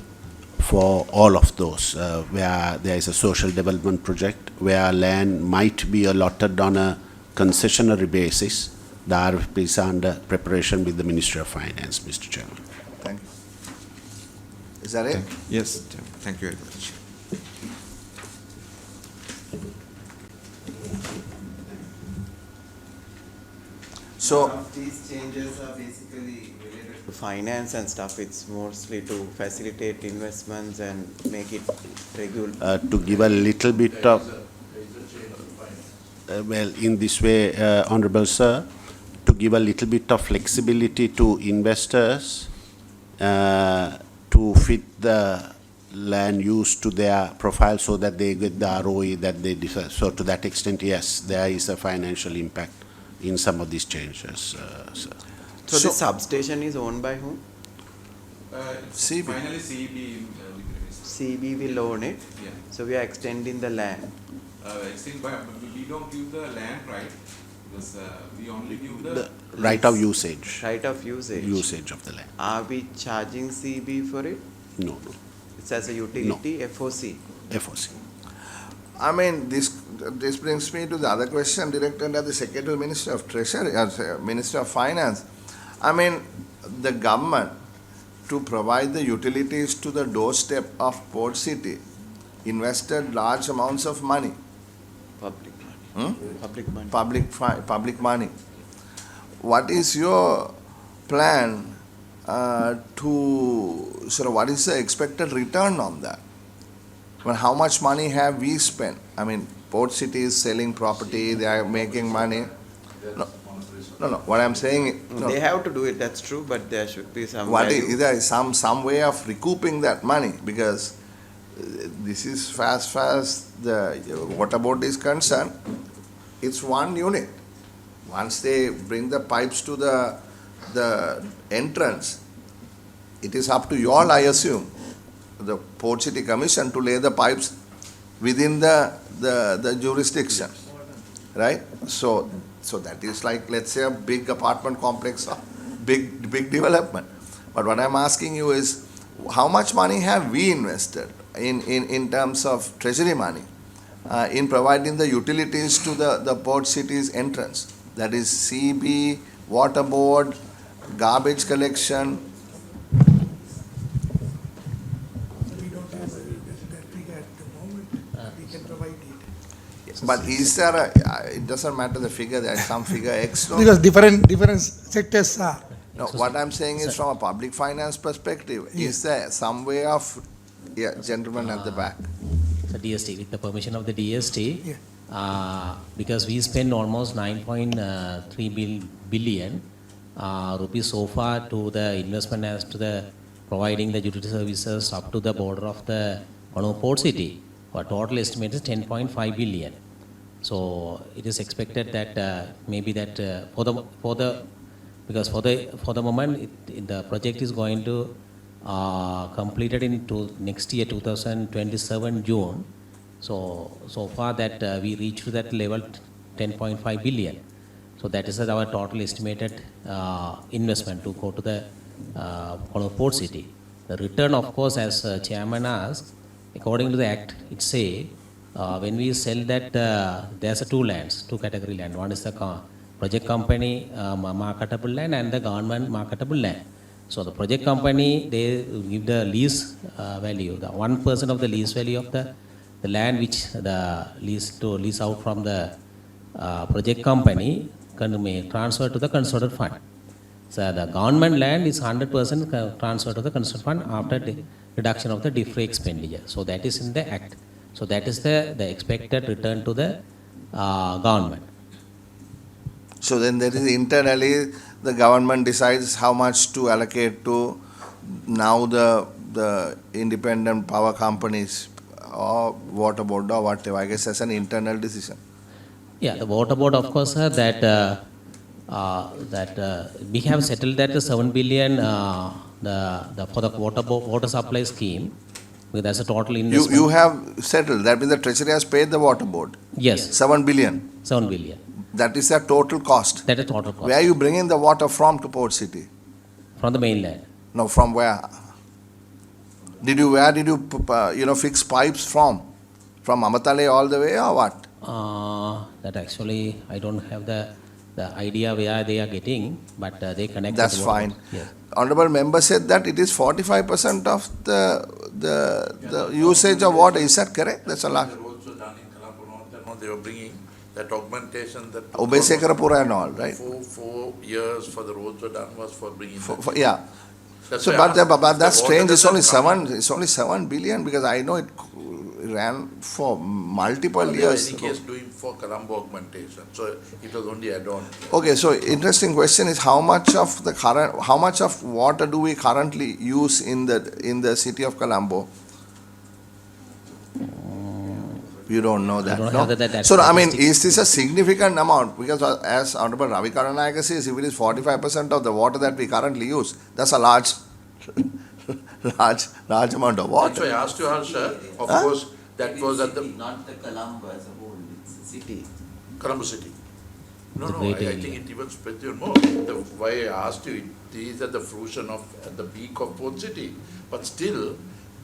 for all of those, where there is a social development project, where land might be allotted on a concessionary basis. The RFPs are under preparation with the Ministry of Finance, Mr. Chairman. Thank you. Is that it? Yes, thank you very much. So these changes are basically related to finance and stuff. It's mostly to facilitate investments and make it regular. To give a little bit of, well, in this way, Honorable Sir, to give a little bit of flexibility to investors to fit the land use to their profile so that they get the ROE that they deserve. So to that extent, yes, there is a financial impact in some of these changes, sir. So the substation is owned by whom? CB. Finally, CB. CB will own it. Yeah. So we are extending the land. We don't give the land right, because we only give the Right of usage. Right of usage. Usage of the land. Are we charging CB for it? No. It's as a utility, FOC. FOC. I mean, this brings me to the other question directed at the Secretary Minister of Treasury, Minister of Finance. I mean, the government, to provide the utilities to the doorstep of Port City, invested large amounts of money. Public money. Public money. Public money. What is your plan what is the expected return on that? Well, how much money have we spent? I mean, Port City is selling property, they are making money. No. No, what I'm saying, no. They have to do it, that's true, but there should be some What value. is there some way of recouping that money? Because this is fast the water board is concerned, it's one unit. Once they bring the pipes to the entrance, it is up to you all, I assume, the Port City Commission to lay the pipes within the jurisdiction, right? So that is like, let's say, a big apartment complex, or big development. But what I'm asking you is, how much money have we invested in terms of treasury money in providing the utilities to the Port City's entrance? That is CB, water board, garbage collection. We don't have that figure at the moment. We can provide it. But is there it doesn't matter the figure, there is some figure X. No? Because different sectors are. No, what I'm saying is from a public finance perspective, is there some way of, gentleman at the back. So DST, with the permission of the DST, because we spend almost 9.3 billion rupees so far to the investment as to the providing the utility services up to the border of the Colombo Port City. Our total estimate is 10.5 billion. So it is expected that maybe that because for the moment the project is going to completed into next year 2027 June. So far that we reached to that level 10.5 billion. So that is our total estimated investment to go to the Colombo Port City. The return, of course, as Chairman asked, according to the Act, it say when we sell that there's two category land. One is the project company marketable land and the government marketable land. So the project company, they give the lease value, the 1% of the lease value of the land which the lease out from the project company may transfer to the consolidated fund. So the government land is 100% transferred to the consolidated fund after the reduction of the deferred expenditure. So that is in the Act. So that is the expected return to the government. So then there is internally the government decides how much to allocate to now the independent power companies or water board or whatever. I guess that's an internal decision. Yeah, the water board, of course, that we have settled that 7 billion for the water supply scheme. That's a total investment. You have settled. That means the treasury has paid the water board. Yes. 7 billion. 7 billion. That is the total cost. That is total cost. Where are you bringing the water from to Port City? From the mainland. No, from where? Where did you fix pipes from? From Amatale all the way or what? That actually I don't have the idea where they are getting, but they connect. That's fine. Yes. Honorable member said that it is 45% of the usage of water. Is that correct? That's a lot. They were bringing that augmentation that Obesekarapura and all, right? 4 years for the roads were done was for bringing that. Yeah. That's So, why but that's the strange. water It's only doesn't come. it's only 7 billion because I know it ran for multiple They were years. in any case doing for Colombo augmentation, so it was only add-on. Okay, so interesting question is how much of water do we currently use in the city of Colombo? You don't know that, I don't no? have that So, I mean, statistic. is this a significant amount? Because as Honorable Ravi Karanayaka says, if it is 45% of the water that we currently use, that's a large amount of water. That's why I asked you, Harsha, of course, that was at the Not the Colombo as a whole, it's a city. Colombo city. No, The I great think area. it even spread even more. Why I asked you, it is at the fruition of, at the peak of Port City. But still,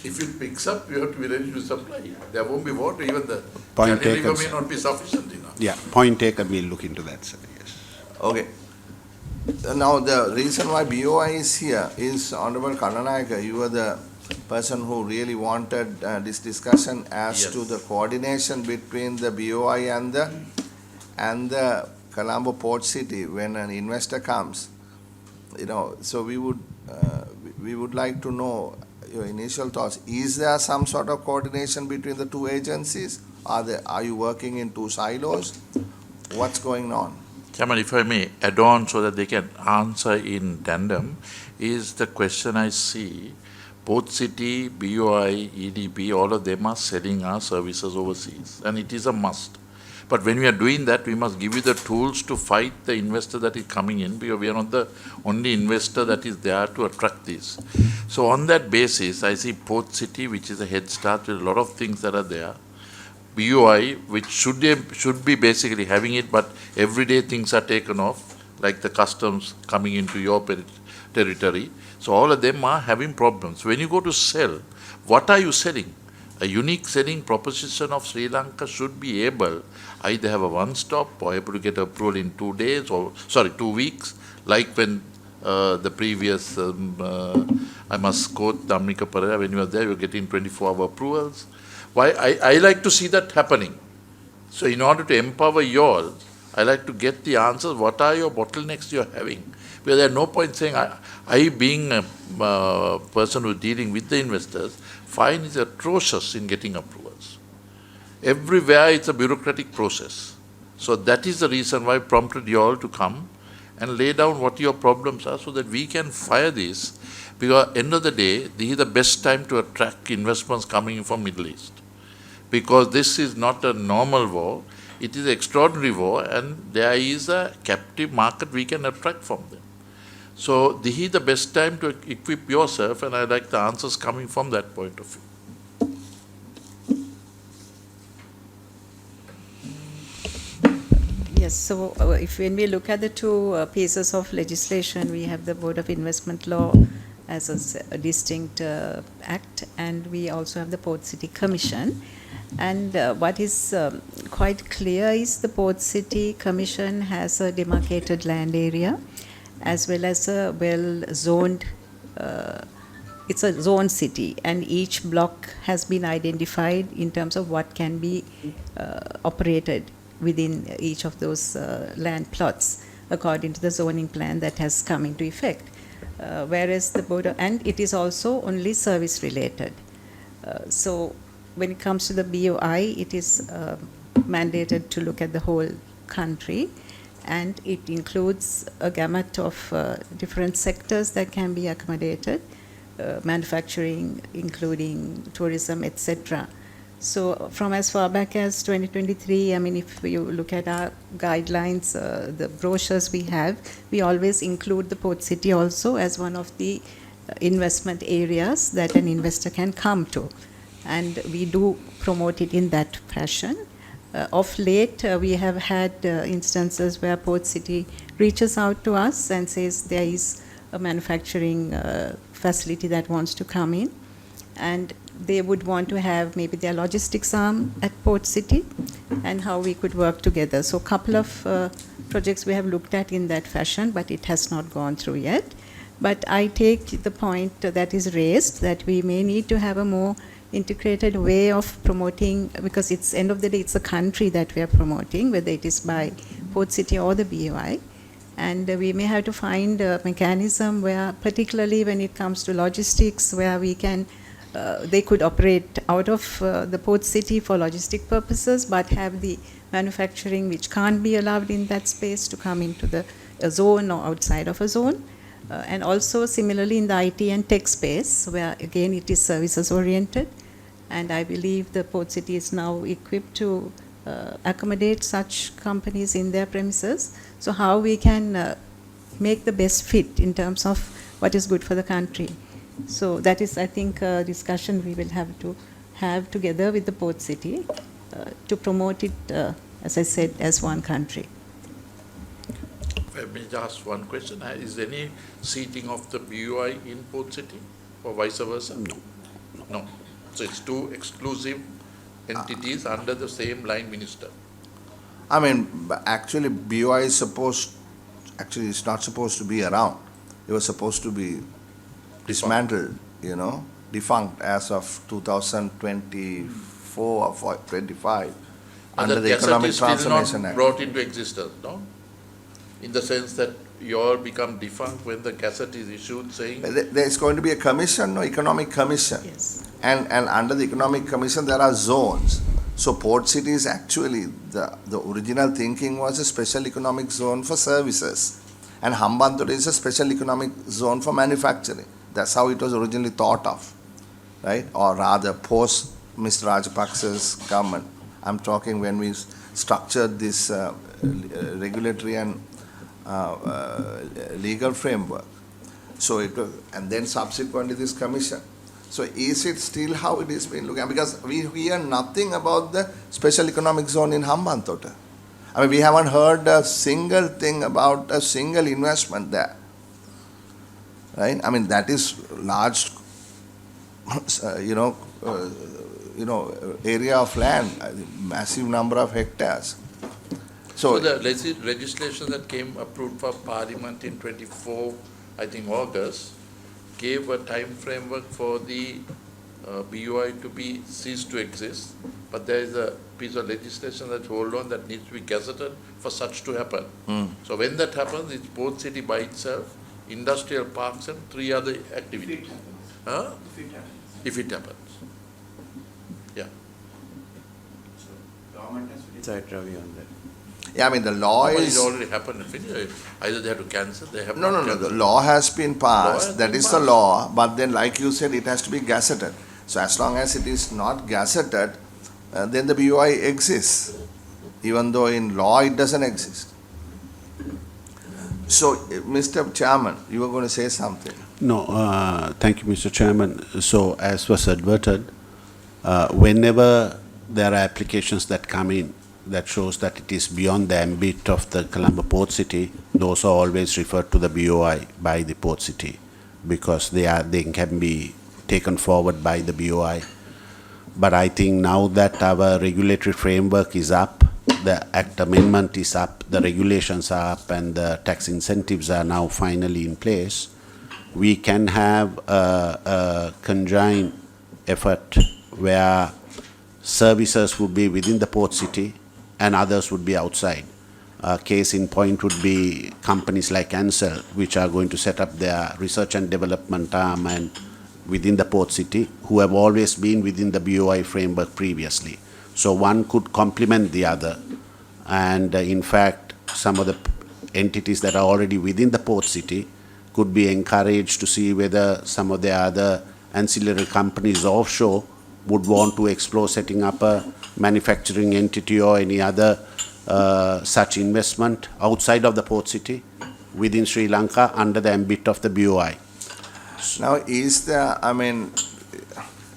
if it picks up, you have to be ready to supply. There won't be water, even the Point Channel River taken, may not be sufficient enough. Yeah, point taken, we'll look into that, sir, yes. Okay. Now, the reason why BOI is here is, Honorable Karanayaka, you are the person who really wanted this discussion as to the coordination between the BOI and the Colombo Port City when an investor comes. So we would like to know your initial thoughts. Is there some sort of coordination between the two agencies? Are you working in two silos? What's going on? Chairman, if I may add on so that they can answer in tandem, is the question I see, Port City, BOI, EDB, all of them are selling our services overseas, and it is a must. But when we are doing that, we must give you the tools to fight the investor that is coming in, because we are not the only investor that is there to attract this. So on that basis, I see Port City, which is a head start with a lot of things that are there. BOI, which should be basically having it, but everyday things are taken off, like the customs coming into your territory. So all of them are having problems. When you go to sell, what are you selling? A unique selling proposition of Sri Lanka should be able either have a one-stop or able to get approval in 2 days, or 2 weeks, like when the previous, I must quote Dhammika Pereira, when you were there, you were getting 24-hour approvals. Why? I like to see that happening. So in order to empower you all, I like to get the answers. What are your bottlenecks you are having? Because there are no point saying, I being a person who is dealing with the investors, find is atrocious in getting approvals. Everywhere it's a bureaucratic process. So that is the reason why I prompted you all to come and lay down what your problems are so that we can fire this. Because at the end of the day, this is the best time to attract investments coming in from Middle East. Because this is not a normal war, it is an extraordinary war, and there is a captive market we can attract from them. So this is the best time to equip yourself, and I like the answers coming from that point of view. Yes, so when we look at the two pieces of legislation, we have the Board of Investment Law as a distinct act, and we also have the Port City Commission. And what is quite clear is the Port City Commission has a demarcated land area as well as a well-zoned, it's a zone city, and each block has been identified in terms of what can be operated within each of those land plots according to the zoning plan that has come into effect. Whereas the border, and it is also only service related. So when it comes to the BOI, it is mandated to look at the whole country, and it includes a gamut of different sectors that can be accommodated, manufacturing, including tourism, etc. So from as far back as 2023, I mean, if you look at our guidelines, the brochures we have, we always include the Port City also as one of the investment areas that an investor can come to. And we do promote it in that fashion. Of late, we have had instances where Port City reaches out to us and says there is a manufacturing facility that wants to come in, and they would want to have maybe their logistics arm at Port City, and how we could work together. So a couple of projects we have looked at in that fashion, but it has not gone through yet. But I take the point that is raised, that we may need to have a more integrated way of promoting, because it's end of the day, it's a country that we are promoting, whether it is by Port City or the BOI. And we may have to find a mechanism where, particularly when it comes to logistics, where we can, they could operate out of the Port City for logistic purposes, but have the manufacturing which can't be allowed in that space to come into the zone or outside of a zone. And also similarly in the IT and tech space, where again it is services oriented. And I believe the Port City is now equipped to accommodate such companies in their premises. So how we can make the best fit in terms of what is good for the country. So that is, I think, a discussion we will have to have together with the Port City to promote it, as I said, as one country. Let me just ask one question. Is there any seating of the BUI in Port City or vice versa? No. No. So it's two exclusive entities under the same line minister. I mean, actually BUI is actually it's not supposed to be around. It was supposed to be dismantled, defunct as of 2024 or 25 under the Economic Transformation Act. Brought into existence, no? In the sense that you all become defunct when the gazette is issued saying... There's going to be a commission, Economic Commission. Yes. And under the Economic Commission there are zones. So port city is actually, the original thinking was a special economic zone for services. And Hambantota is a special economic zone for manufacturing. That's how it was originally thought of, right? Or rather, post Mr. Rajapaksa's government. I'm talking when we structured this regulatory and legal framework. So it was, and then subsequently this commission. So is it still how it is being looked at? Because we hear nothing about the special economic zone in Hambantota. I mean, we haven't heard a single thing about a single investment there, right? I mean, that is large, area of land, massive number of hectares. So the legislation that came approved for Parliament in 24, I think August, gave a time framework for the BOI to be ceased to exist, but there is a piece of legislation that hold on that needs to be gazetted for such to happen. So when that happens, it's Port City by itself, industrial parks and 3 other activities. If it happens. Yeah. So government has to decide, Ravi, on that. Yeah, I mean, the law But is... it already happened. Either they have to cancel, they have No, not no, cancelled. the law has been passed, has that been is the passed. law, but then like you said, it has to be gazetted. So as long as it is not gazetted, then the BOI exists, even though in law it doesn't exist. So, Mr. Chairman, you were going to say something. No, thank you, Mr. Chairman. So, as was adverted, whenever there are applications that come in that shows that it is beyond the ambit of the Colombo Port City, those are always referred to the BOI by the Port City, because they can be taken forward by the BOI. But I think now that our regulatory framework is up, the Act amendment is up, the regulations are up, and the tax incentives are now finally in place, we can have a conjoined effort where services would be within the Port City and others would be outside. Case in point would be companies like Ansel, which are going to set up their research and development arm and within the Port City, who have always been within the BOI framework previously. So one could complement the other. And in fact, some of the entities that are already within the Port City could be encouraged to see whether some of the other ancillary companies offshore would want to explore setting up a manufacturing entity or any other such investment outside of the Port City within Sri Lanka under the ambit of the BOI. Now, is there, I mean,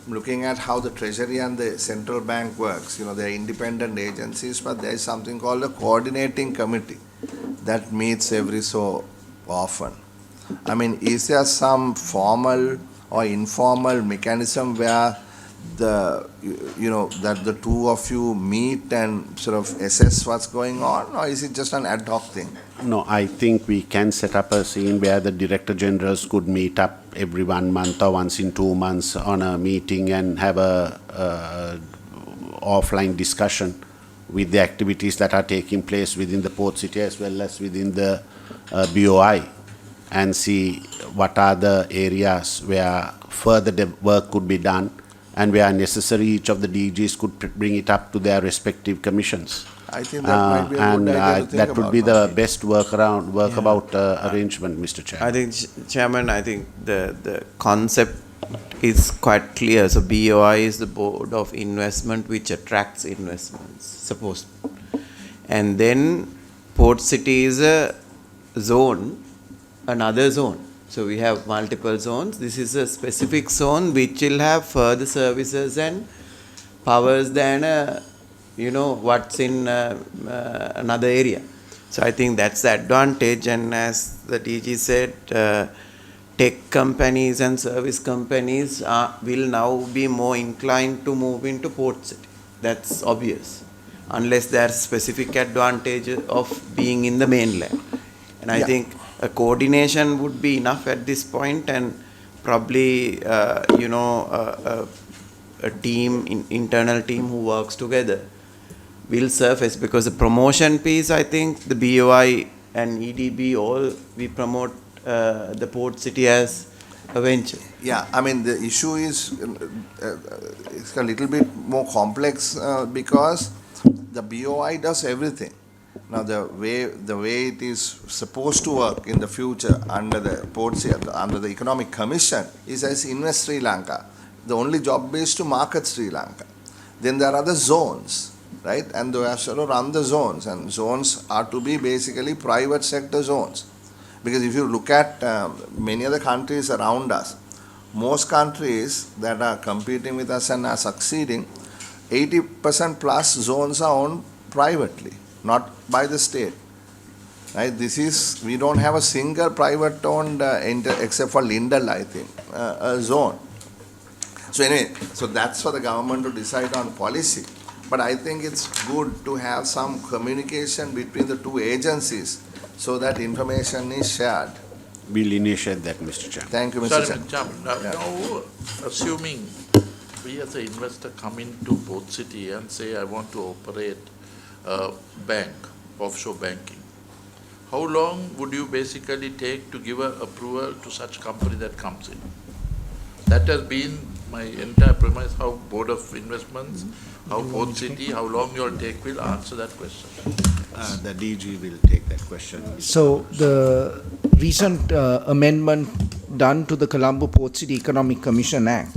looking at how the Treasury and the Central Bank works, they are independent agencies, but there is something called a coordinating committee that meets every so often. I mean, is there some formal or informal mechanism where that the two of you meet and sort of assess what's going on, or is it just an ad hoc thing? No, I think we can set up a scene where the Director Generals could meet up every 1 month or once in 2 months on a meeting and have a offline discussion with the activities that are taking place within the Port City as well as within the BOI, and see what are the areas where further work could be done, and where necessary each of the DGs could bring it up to their respective commissions. I think that might be a good idea to think that would about, be the no? best workabout arrangement, Mr. Chairman. I think, Chairman, I think the concept is quite clear. So BOI is the Board of Investment which attracts investments, supposed. And then Port City is a zone, another zone. So we have multiple zones. This is a specific zone which will have further services and powers than what's in another area. So I think that's the advantage. And as the DG said, tech companies and service companies will now be more inclined to move into Port City. That's obvious, unless there's specific advantage of being in the mainland. And I think a coordination would be enough at this point, and probably a team, internal team who works together will surface, because the promotion piece, I think the BOI and EDB, all we promote the Port City as eventually. Yeah, I mean, the issue is, it's a little bit more complex because the BOI does everything. Now, the way it is supposed to work in the future under the under the Economic Commission is as Invest Sri Lanka. The only job is to market Sri Lanka. Then there are the zones, right? And they have to run the zones, and zones are to be basically private sector zones. Because if you look at many other countries around us, most countries that are competing with us and are succeeding, 80% plus zones are owned privately, not by the state. Right? We don't have a single private owned, except for Lindell, I think, a zone. So anyway, so that's for the government to decide on policy. But I think it's good to have some communication between the two agencies so that information is shared. We'll initiate that, Mr. Chairman. Thank you, Mr. Sorry, Chairman. Mr. Chairman. Now, assuming we as an investor come into Port City and say, I want to operate a bank, offshore banking, how long would you basically take to give an approval to such company that comes in? That has been my entire premise, how Board of Investments, how Port City, how long you'll take will answer that question. The DG will take that question. So the recent amendment done to the Colombo Port City Economic Commission Act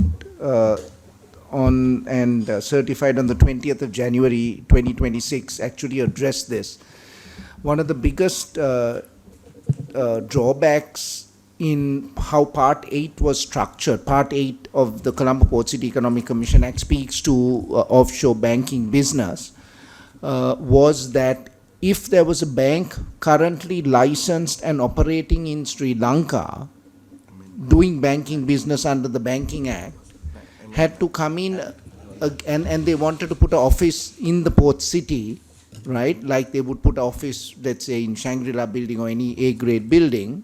certified on the 20th of January 2026 actually addressed this. One of the biggest drawbacks in how Part 8 was structured, Part 8 of the Colombo Port City Economic Commission Act speaks to offshore banking business, was that if there was a bank currently licensed and operating in Sri Lanka, doing banking business under the Banking Act, had to come in and they wanted to put an office in the port city, right? Like they would put an office, let's say, in Shangri-La building or any A-grade building.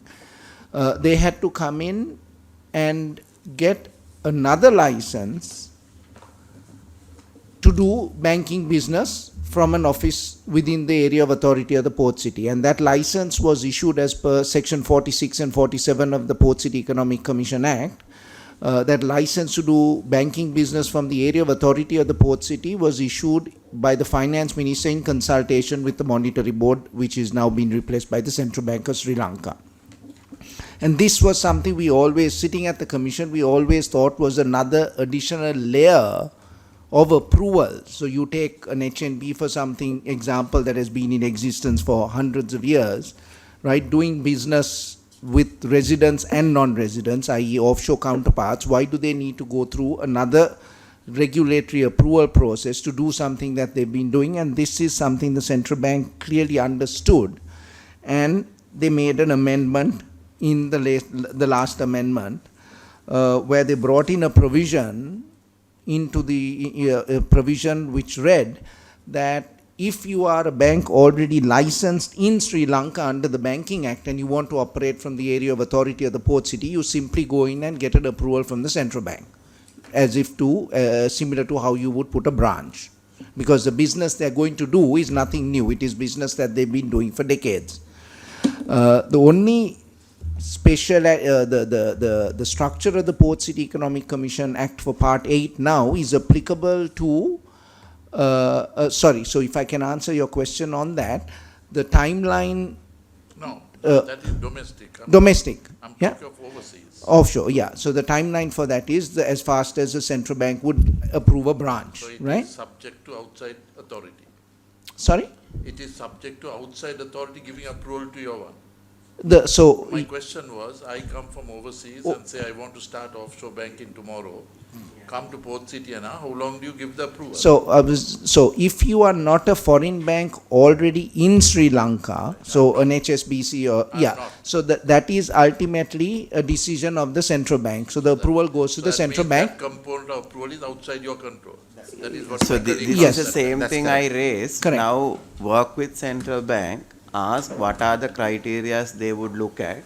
They had to come in and get another license to do banking business from an office within the area of authority of the port city. And that license was issued as per Section 46 and 47 of the Port City Economic Commission Act. That license to do banking business from the area of authority of the port city was issued by the finance minister in consultation with the monetary board, which is now being replaced by the Central Bank of Sri Lanka. And this was something we always, sitting at the commission, we always thought was another additional layer of approval. So you take an HNB for something, example, that has been in existence for hundreds of years, right? Doing business with residents and non-residents, i.e. offshore counterparts, why do they need to go through another regulatory approval process to do something that they've been doing? And this is something the central bank clearly understood. And they made an amendment in the last amendment where they brought in a provision into the provision which read that if you are a bank already licensed in Sri Lanka under the Banking Act and you want to operate from the area of authority of the port city, you simply go in and get an approval from the central bank, as if to, similar to how you would put a branch. Because the business they're going to do is nothing new. It is business that they've been doing for decades. The only special, the structure of the Port City Economic Commission Act for Part 8 now is applicable to so if I can answer your question on that, the timeline... No, that is domestic. Domestic, I'm yeah? talking of overseas. Offshore, yeah. So the timeline for that is as fast as the central bank would approve a branch, So it right? is subject to outside authority. Sorry? It is subject to outside authority giving approval to your one. My question was, I come from overseas and say I want to start offshore banking tomorrow. Come to Port City and how long do you give the approval? So if you are not a foreign bank already in Sri Lanka, so an HSBC or so that is ultimately a decision of the central bank. So the approval goes to the central bank. That component of approval is outside your control. That is what So this is the same thing I raised. Correct. Now work with central bank, ask what are the criteria they would look at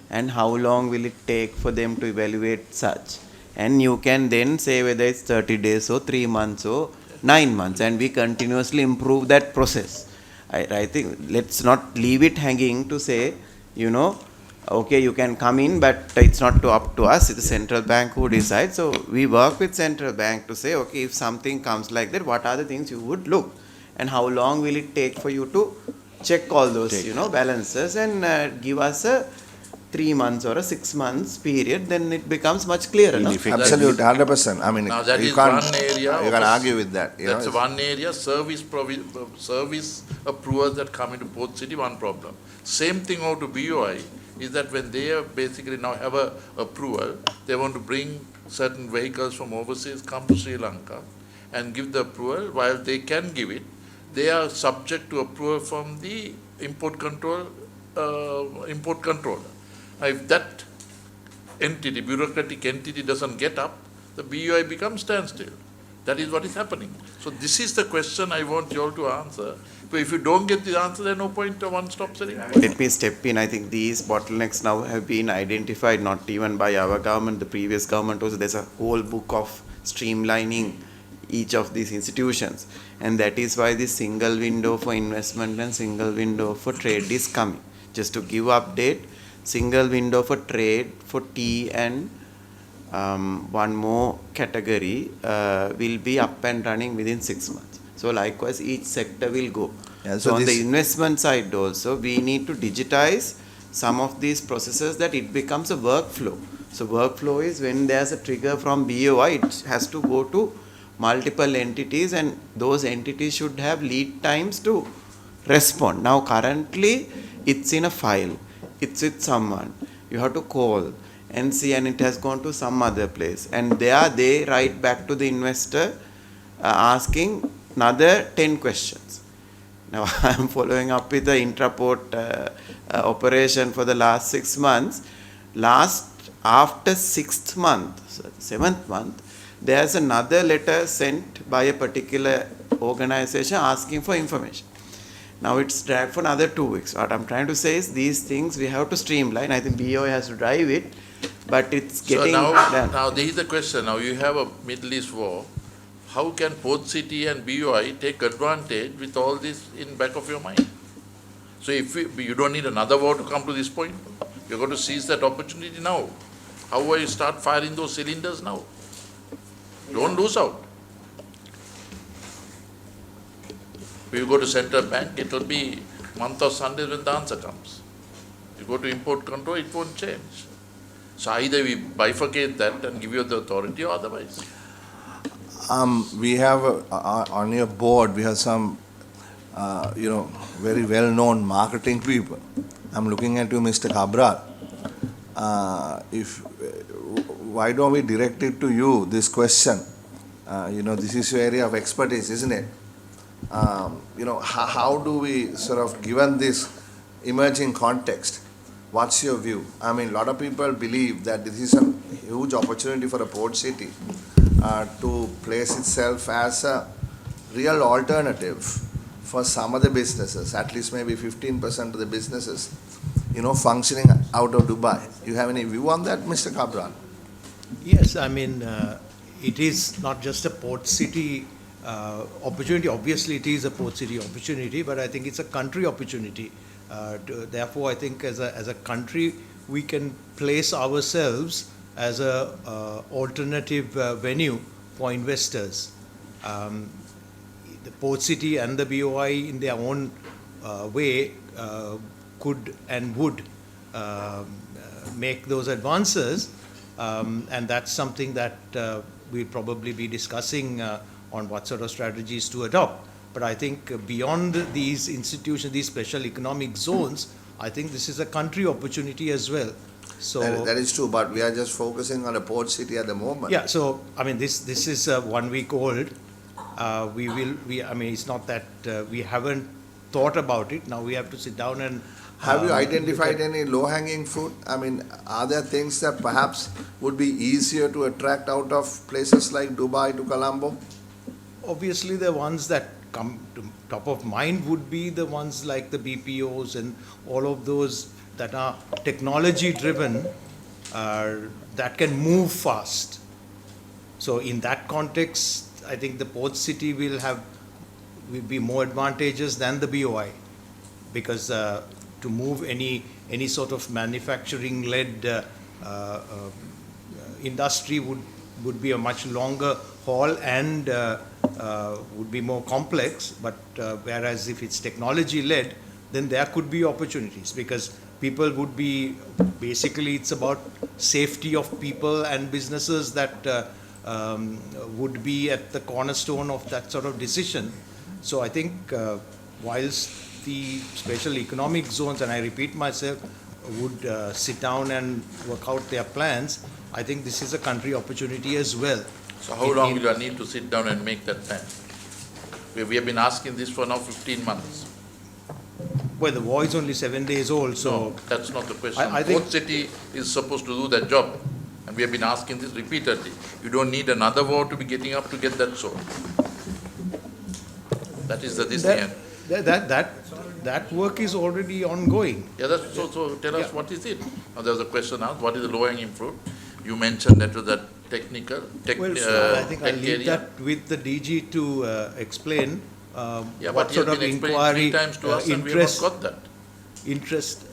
and how long will it take for them to evaluate such. And you can then say whether it's 30 days or 3 months or 9 months, and we continuously improve that process. I think let's not leave it hanging to say, okay, you can come in, but it's not up to us, it's the central bank who decides. So we work with central bank to say, okay, if something comes like that, what are the things you would look, and how long will it take for you to check all those, balances, and give us a 3 months or a 6 months period, then it becomes much clearer. No? Absolutely, 100%. I mean, Now that you is can't, one area. you can argue with that. That's one area, service approvals that come into Port City, one problem. Same thing over to BOI is that when they are basically now have a approval, they want to bring certain vehicles from overseas, come to Sri Lanka and give the approval. While they can give it, they are subject to approval from the import controller. Now, if that entity, bureaucratic entity doesn't get up, the BUI becomes standstill. That is what is happening. So this is the question I want you all to answer. But if you don't get the answer, there's no point of one-stop selling. Let me step in. I think these bottlenecks now have been identified, not even by our government, the previous government also. There's a whole book of streamlining each of these institutions. And that is why this single window for investment and single window for trade is coming. Just to give update, single window for trade, for tea and one more category will be up and running within 6 months. So likewise, each sector will go. Yeah, so on the investment side also, we need to digitize some of these processes that it becomes a workflow. So workflow is when there's a trigger from BOI, it has to go to multiple entities, and those entities should have lead times to respond. Now currently, it's in a file. It's with someone. You have to call and see, and it has gone to some other place. And there they write back to the investor asking another 10 questions. Now I am following up with the intraport operation for the last 6 months. After 6th month, 7th month, there's another letter sent by a particular organization asking for information. Now it's dragged for another 2 weeks. What I'm trying to say is these things we have to streamline. I think BOI has to drive it, but it's getting done. Now there is the question. Now you have a Middle East war. How can Port City and BOI take advantage with all this in back of your mind? So if you don't need another war to come to this point, you're going to seize that opportunity now. How will you start firing those cylinders now? Don't lose out. You go to central bank, it will be month of Sundays when the answer comes. You go to import control, it won't change. So either we bifurcate that and give you the authority, or otherwise. We have on your board, we have some, very well-known marketing people. I'm looking at you, Mr. Cabral. Why don't we direct it to you, this question? This is your area of expertise, isn't it? How do we sort of, given this emerging context, what's your view? I mean, a lot of people believe that this is a huge opportunity for a port city to place itself as a real alternative for some of the businesses, at least maybe 15% of the businesses, functioning out of Dubai. You have any view on that, Mr. Cabral? Yes, I mean, it is not just a port city opportunity. Obviously, it is a port city opportunity, but I think it's a country opportunity. Therefore, I think as a country, we can place ourselves as a alternative venue for investors. The port city and the BOI, in their own way, could and would make those advances, and that's something that we'll probably be discussing on what sort of strategies to adopt. But I think beyond these institutions, these special economic zones, I think this is a country opportunity as well. So that is true, but we are just focusing on a port city at the moment. Yeah, so I mean, this is 1 week old. It's not that we haven't thought about it. Now we have to sit down and have you identified any low-hanging fruit? I mean, are there things that perhaps would be easier to attract out of places like Dubai to Colombo? Obviously, the ones that come to top of mind would be the ones like the BPOs and all of those that are technology-driven, that can move fast. So in that context, I think the port city will be more advantageous than the BOI, because to move any sort of manufacturing-led industry would be a much longer haul and would be more complex. But whereas if it's technology-led, then there could be opportunities because people would be, basically it's about safety of people and businesses that would be at the cornerstone of that sort of decision. So I think whilst the special economic zones, and I repeat myself, would sit down and work out their plans, I think this is a country opportunity as well. So how long will you need to sit down and make that plan? We have been asking this for now 15 months. Well, the war is only 7 days old, so... No, that's not the question. I think Port City is supposed to do that job. And we have been asking this repeatedly. You don't need another war to be getting up to get that solved. That is that work is already ongoing. Yeah, so tell us what is it? Now there was a question asked, what is the low-hanging fruit? You mentioned that was that technical, I think I'll tech leave area. that with the DG to explain Yeah, what but sort he has of been explaining inquiry, 3 times to us and we have not got that. interest, What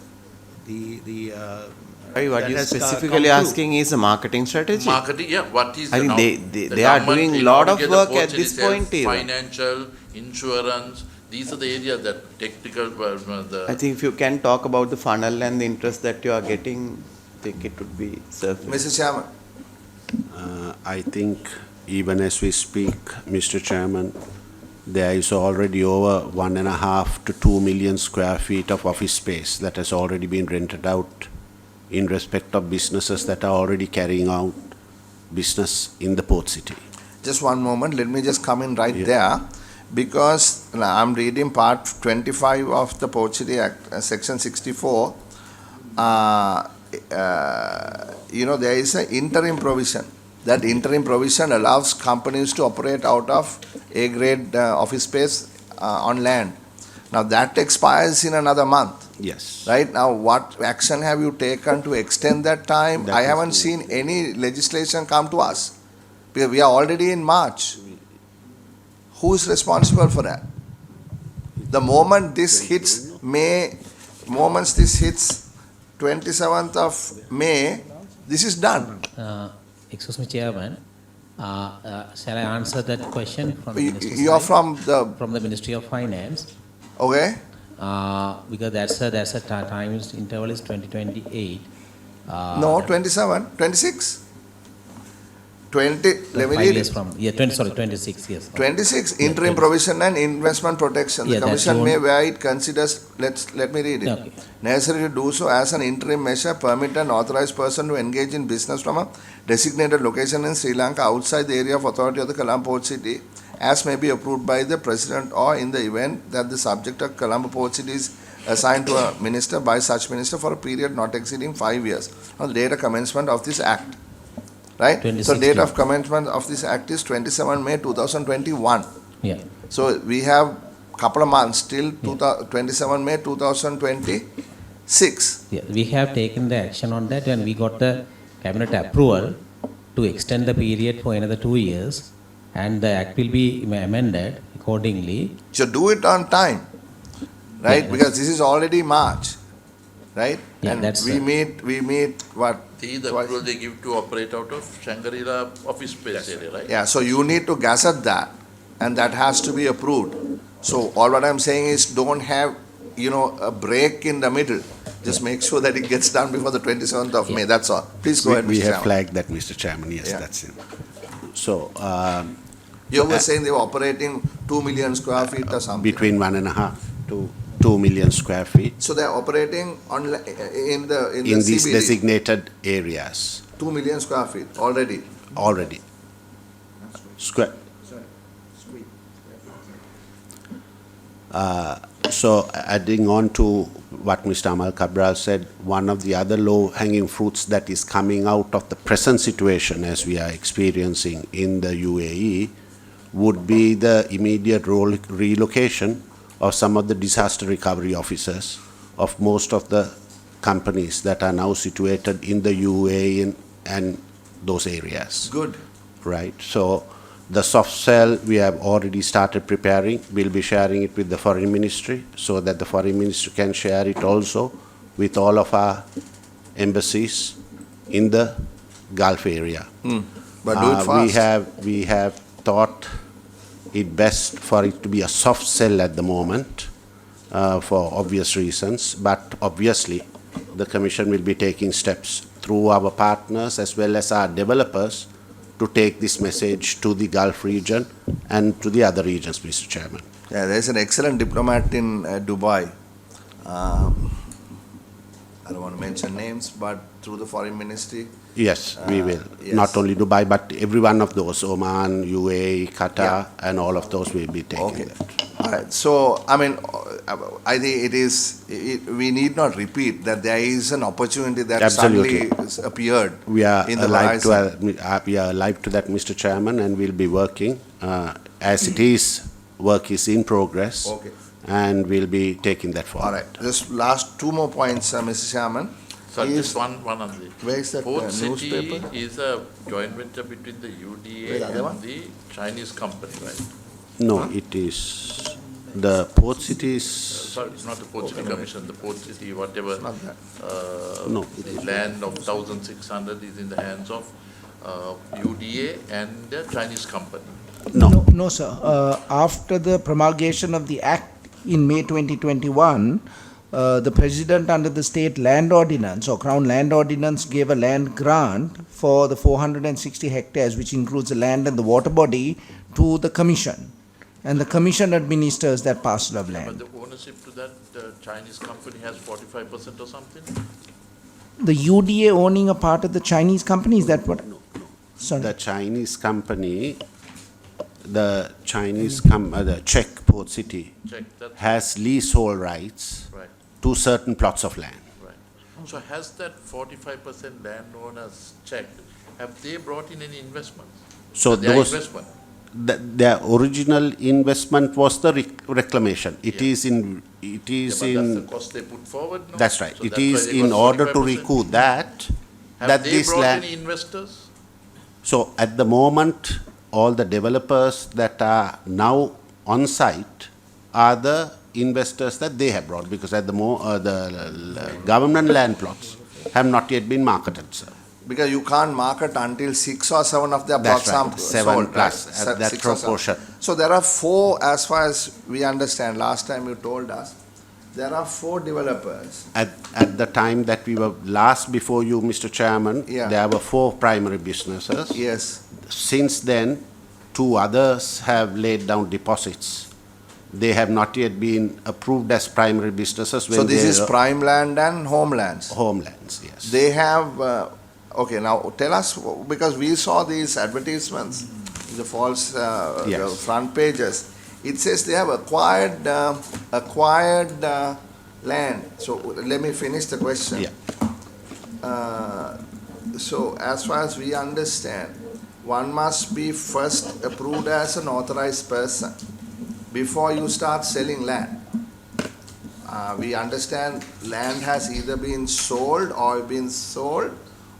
that you're has come specifically through. asking is a marketing strategy. Marketing, yeah, what is I the think now- they are government, doing in lot order of to get the work port at this itself, point even. Financial, insurance, these are the areas that technical, I think if you can talk about the funnel and the interest that you are getting, I think it would be surface. Mr. Chairman. I think even as we speak, Mr. Chairman, there is already over 1.5 to 2 million square feet of office space that has already been rented out in respect of businesses that are already carrying out business in the port city. Just one moment, let me just come in right there, because I'm reading part 25 of the Port City Act, section 64. There is an interim provision. That interim provision allows companies to operate out of A-grade office space on land. Now that expires in another month. Yes. Right? Now what action have you taken to extend that time? That I is haven't the- seen any legislation come to us. We are already in March. Who is responsible for that? The moment this hits 27th of May, this is done. Excuse me, Chairman. Shall I answer that question from the Ministry You are side? from the Ministry of Finance. Okay. Because that's a time interval is 2028. No, 27, 26. 20, let me 5 read years it. from 26 years. 26, interim provision and investment protection. The Yeah, that's Commission may, one. where it considers, let me read it. Okay. Necessary to do so as an interim measure, permit an authorized person to engage in business from a designated location in Sri Lanka outside the area of authority of the Colombo Port City, as may be approved by the President, or in the event that the subject of Colombo Port City is assigned to a minister by such minister for a period not exceeding 5 years on the date of commencement of this Act. Right? So date of commencement of this Act is 27 May 2021. Yeah. So we have couple of months till 27 May 2026. Yeah, we have taken the action on that and we got the cabinet approval to extend the period for another 2 years, and the act will be amended accordingly. So do it on time, right? Yeah. Because this is already March, right? Yeah, and that's we meet what? The approval they give to operate out of Shangri-La office space area, right? Yeah, so you need to gazette that, and that has to be approved. So all what I'm saying is don't have, a break in the middle. Just make sure that it gets done before the 27th of May, that's all. Please go ahead, Mr. We have Chairman. flagged that, Mr. Chairman, yes, Yeah. that's it. So, You were saying they were operating 2 million square feet or something. between 1.5 to 2 million square feet So they're operating in the in these CBD, designated areas 2 million square feet already. already. Square. So adding on to what Mr. Amal Cabral said, one of the other low-hanging fruits that is coming out of the present situation as we are experiencing in the UAE would be the immediate relocation of some of the disaster recovery officers of most of the companies that are now situated in the UAE and those areas. Good. Right. So The soft sell we have already started preparing. We'll be sharing it with the Foreign Ministry so that the Foreign Ministry can share it also with all of our embassies in the Gulf area. But do it fast. We have thought it best for it to be a soft sell at the moment for obvious reasons, but obviously the Commission will be taking steps through our partners as well as our developers to take this message to the Gulf region and to the other regions, Mr. Chairman. Yeah, there's an excellent diplomat in Dubai. I don't want to mention names, but through the Foreign Ministry. Yes, we will. Yes. Not only Dubai, but every one of those, Oman, UAE, Qatar, and all of those will be taking that. All right. So, I mean, I think we need not repeat that there is an opportunity that Absolutely. suddenly appeared We are in the alive horizon. we are alive to that, Mr. Chairman, and we'll be working as it is. Work is in progress, Okay. and we'll be taking that forward. All right. Just last two more points, Mr. Chairman. So just one on the. Where is that Port City newspaper? is a joint venture between the UDA Where the other one? and the Chinese company, right? No, it is the port cities. Sorry, it's not the Port City Commission, the Port City, whatever. No. The land of 1,600 is in the hands of UDA and the Chinese company. No, sir. After the promulgation of the Act in May 2021, the President under the State Land Ordinance or Crown Land Ordinance gave a land grant for the 460 hectares, which includes the land and the water body, to the Commission. And the Commission administers that parcel of land. But the ownership to that Chinese company has 45% or something? The UDA owning a part of the Chinese company, is that what? No. Sorry. The Chinese company, the Czech Port City has leasehold rights to certain plots of land. Right. So has that 45% landowners checked, have they brought in any investments? So their those, investment? their original investment was the reclamation. It is in, it is Yeah, but in. that's the cost they put forward, no? That's right. So It that's is why they in got order to 45%. recoup that, Have that they this brought land. any investors? So at the moment, all the developers that are now on site are the investors that they have brought, because at the government land plots have not yet been marketed, sir. Because you can't market until 6 or 7 of their plots That's right, are 7 sold, plus, right? at that 6 or 7. proportion. So there are 4, as far as we understand, last time you told us, there are 4 developers. At the time that we were last before you, Mr. Chairman, there were 4 primary businesses. Yes. Since then, 2 others have laid down deposits. They have not yet been approved as primary businesses. So this is Prime Land and Homelands? Homelands, yes. They have, okay, now tell us, because we saw these advertisements, the false the front pages. It says they have acquired land. So let me finish the question. So as far as we understand, one must be first approved as an authorized person before you start selling land. We understand land has either been sold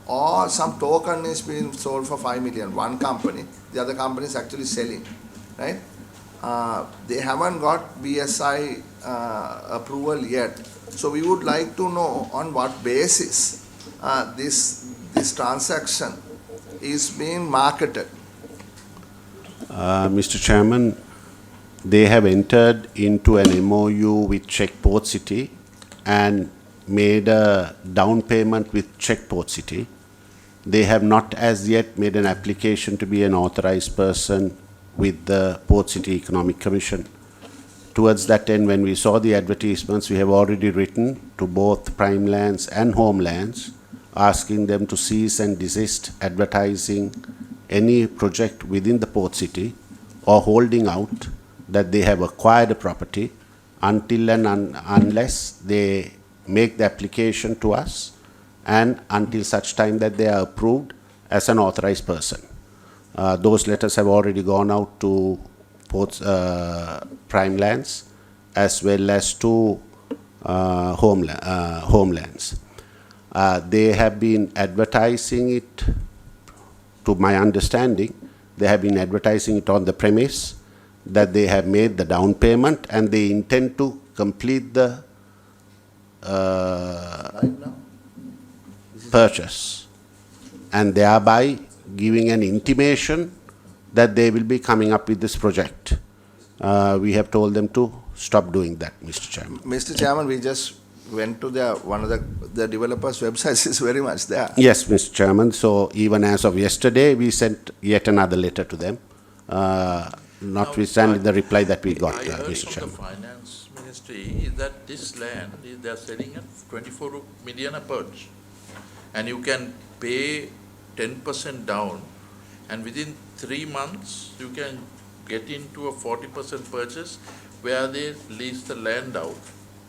or some token is being sold for 5 million. One company, the other company is actually selling, right? They haven't got BSI approval yet. So we would like to know on what basis this transaction is being marketed. Mr. Chairman, they have entered into an MOU with Czech Port City and made a down payment with Czech Port City. They have not as yet made an application to be an authorized person with the Port City Economic Commission. Towards that end, when we saw the advertisements, we have already written to both Prime Lands and Homelands, asking them to cease and desist advertising any project within the Port City or holding out that they have acquired a property until and unless they make the application to us and until such time that they are approved as an authorized person. Those letters have already gone out to Prime Lands as well as to Homelands. They have been advertising it, to my understanding, They have been advertising it on the premise that they have made the down payment and they intend to complete the purchase, and thereby giving an intimation that they will be coming up with this project. We have told them to stop doing that, Mr. Chairman. Mr. Chairman, we just went to one of the developers' websites is very much there. Yes, Mr. Chairman. So even as of yesterday, we sent yet another letter to them, notwithstanding the reply that we got, Mr. Chairman. The Finance Ministry is that this land, they are selling at 24 million a perch. And you can pay 10% down, and within 3 months, you can get into a 40% purchase where they lease the land out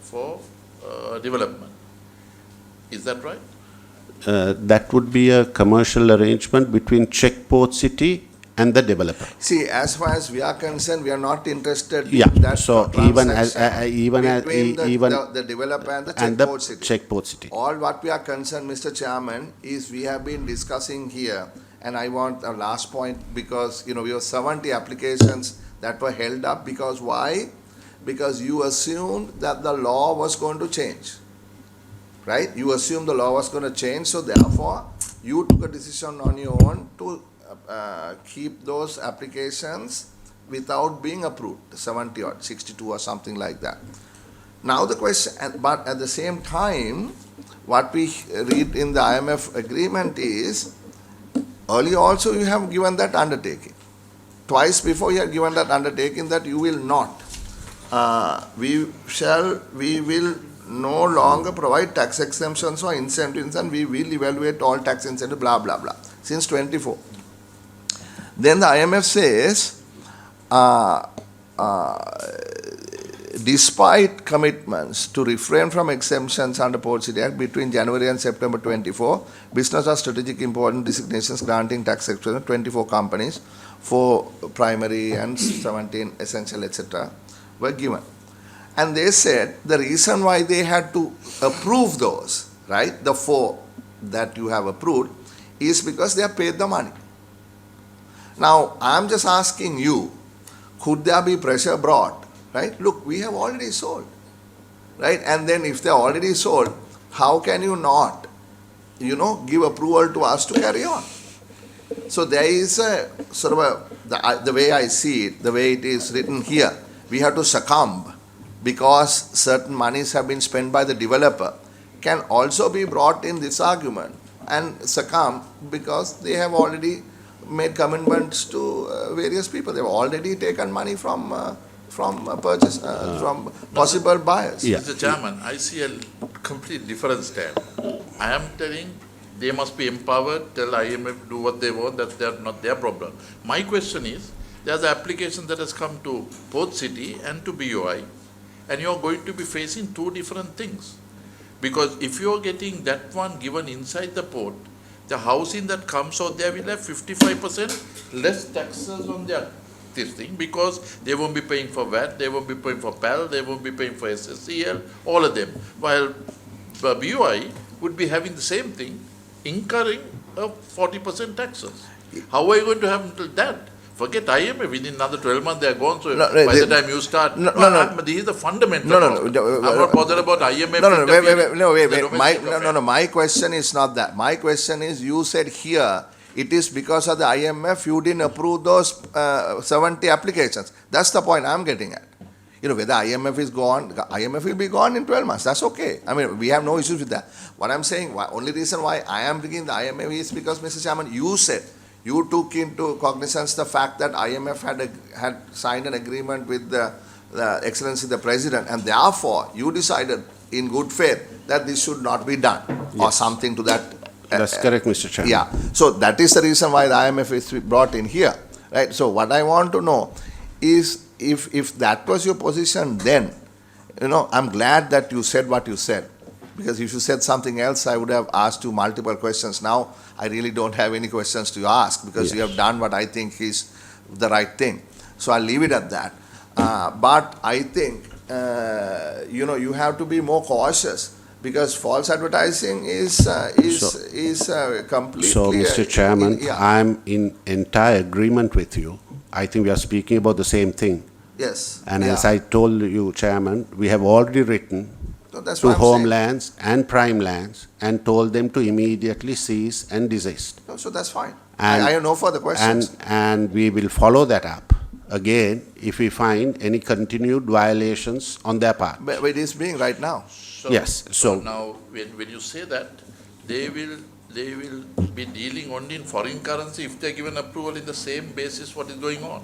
for development. Is that right? That would be a commercial arrangement between Checkport City and the developer. See, as far as we are concerned, we are not interested Yeah, in that so even as between even the developer and the and Checkport City. Checkport City. All what we are concerned, Mr. Chairman, is we have been discussing here, and I want a last point because, we have 70 applications that were held up because why? Because you assumed that the law was going to change, right? You assumed the law was going to change, so therefore, you took a decision on your own to keep those applications without being approved, 70 or 62 or something like that. Now the question, but at the same time, what we read in the IMF agreement is, earlier also you have given that undertaking. Twice before you have given that undertaking that you will not. We will no longer provide tax exemptions or incentives and we will evaluate all tax incentives, blah, blah, blah, since 24. Then the IMF says, despite commitments to refrain from exemptions under Port City Act between January and September 24, business of strategic important designations granting tax exemption 24 companies, 4 primary and 17 essential, etc. were given. And they said the reason why they had to approve those, right, the 4 that you have approved, is because they have paid the money. Now, I'm just asking you, could there be pressure brought, right? Look, we have already sold, right? And then if they're already sold, how can you not, give approval to us to carry on? So there is a sort of the way I see it, the way it is written here, we have to succumb because certain monies have been spent by the developer, can also be brought in this argument and succumb because they have already made commitments to various people. They've already taken money from purchase, from possible buyers. Yeah. Mr. Chairman, I see a complete different stand. I am telling they must be empowered, tell IMF do what they want, that's not their problem. My question is, there's an application that has come to Port City and to BOI, and you're going to be facing 2 different things. Because if you're getting that one given inside the port, the housing that comes out there will have 55% less taxes on their this thing because they won't be paying for VAT, they won't be paying for PAL, they won't be paying for SSCL, all of them. While BOI would be having the same thing, incurring 40% taxes. How are you going to have that? Forget IMF, within another 12 months they are gone, so by the time you start, this is the fundamental problem. I'm not bothered about IMF. My question is not that. My question is, you said here, it is because of the IMF you didn't approve those 70 applications. That's the point I'm getting at. Whether IMF is gone, IMF will be gone in 12 months. That's okay. I mean, we have no issues with that. What I'm saying, only reason why I am bringing the IMF is because, Mr. Chairman, you said, you took into cognizance the fact that IMF had signed an agreement with the Excellency the President, and therefore you decided in good faith that this should not be done, or something to that. That's correct, Mr. Chairman. Yeah. So that is the reason why the IMF is brought in here, right? So what I want to know is if that was your position then, I'm glad that you said what you said. Because if you said something else, I would have asked you multiple questions. Now, I really don't have any questions to ask because you have done what I think is the right thing. So I'll leave it at that. But I think, you have to be more cautious Because false advertising is completely. So, Mr. Chairman, yeah. I'm in entire agreement with you. I think we are speaking about the same thing. Yes. And yeah. as I told you, Chairman, we have already written So that's to what I'm saying. homelands and prime lands and told them to immediately cease and desist. So that's fine. And- I have no further questions. And we will follow that up again if we find any continued violations on their part. But it is being right now. So, Yes, so- now, when you say that, they will be dealing only in foreign currency if they're given approval in the same basis what is going on?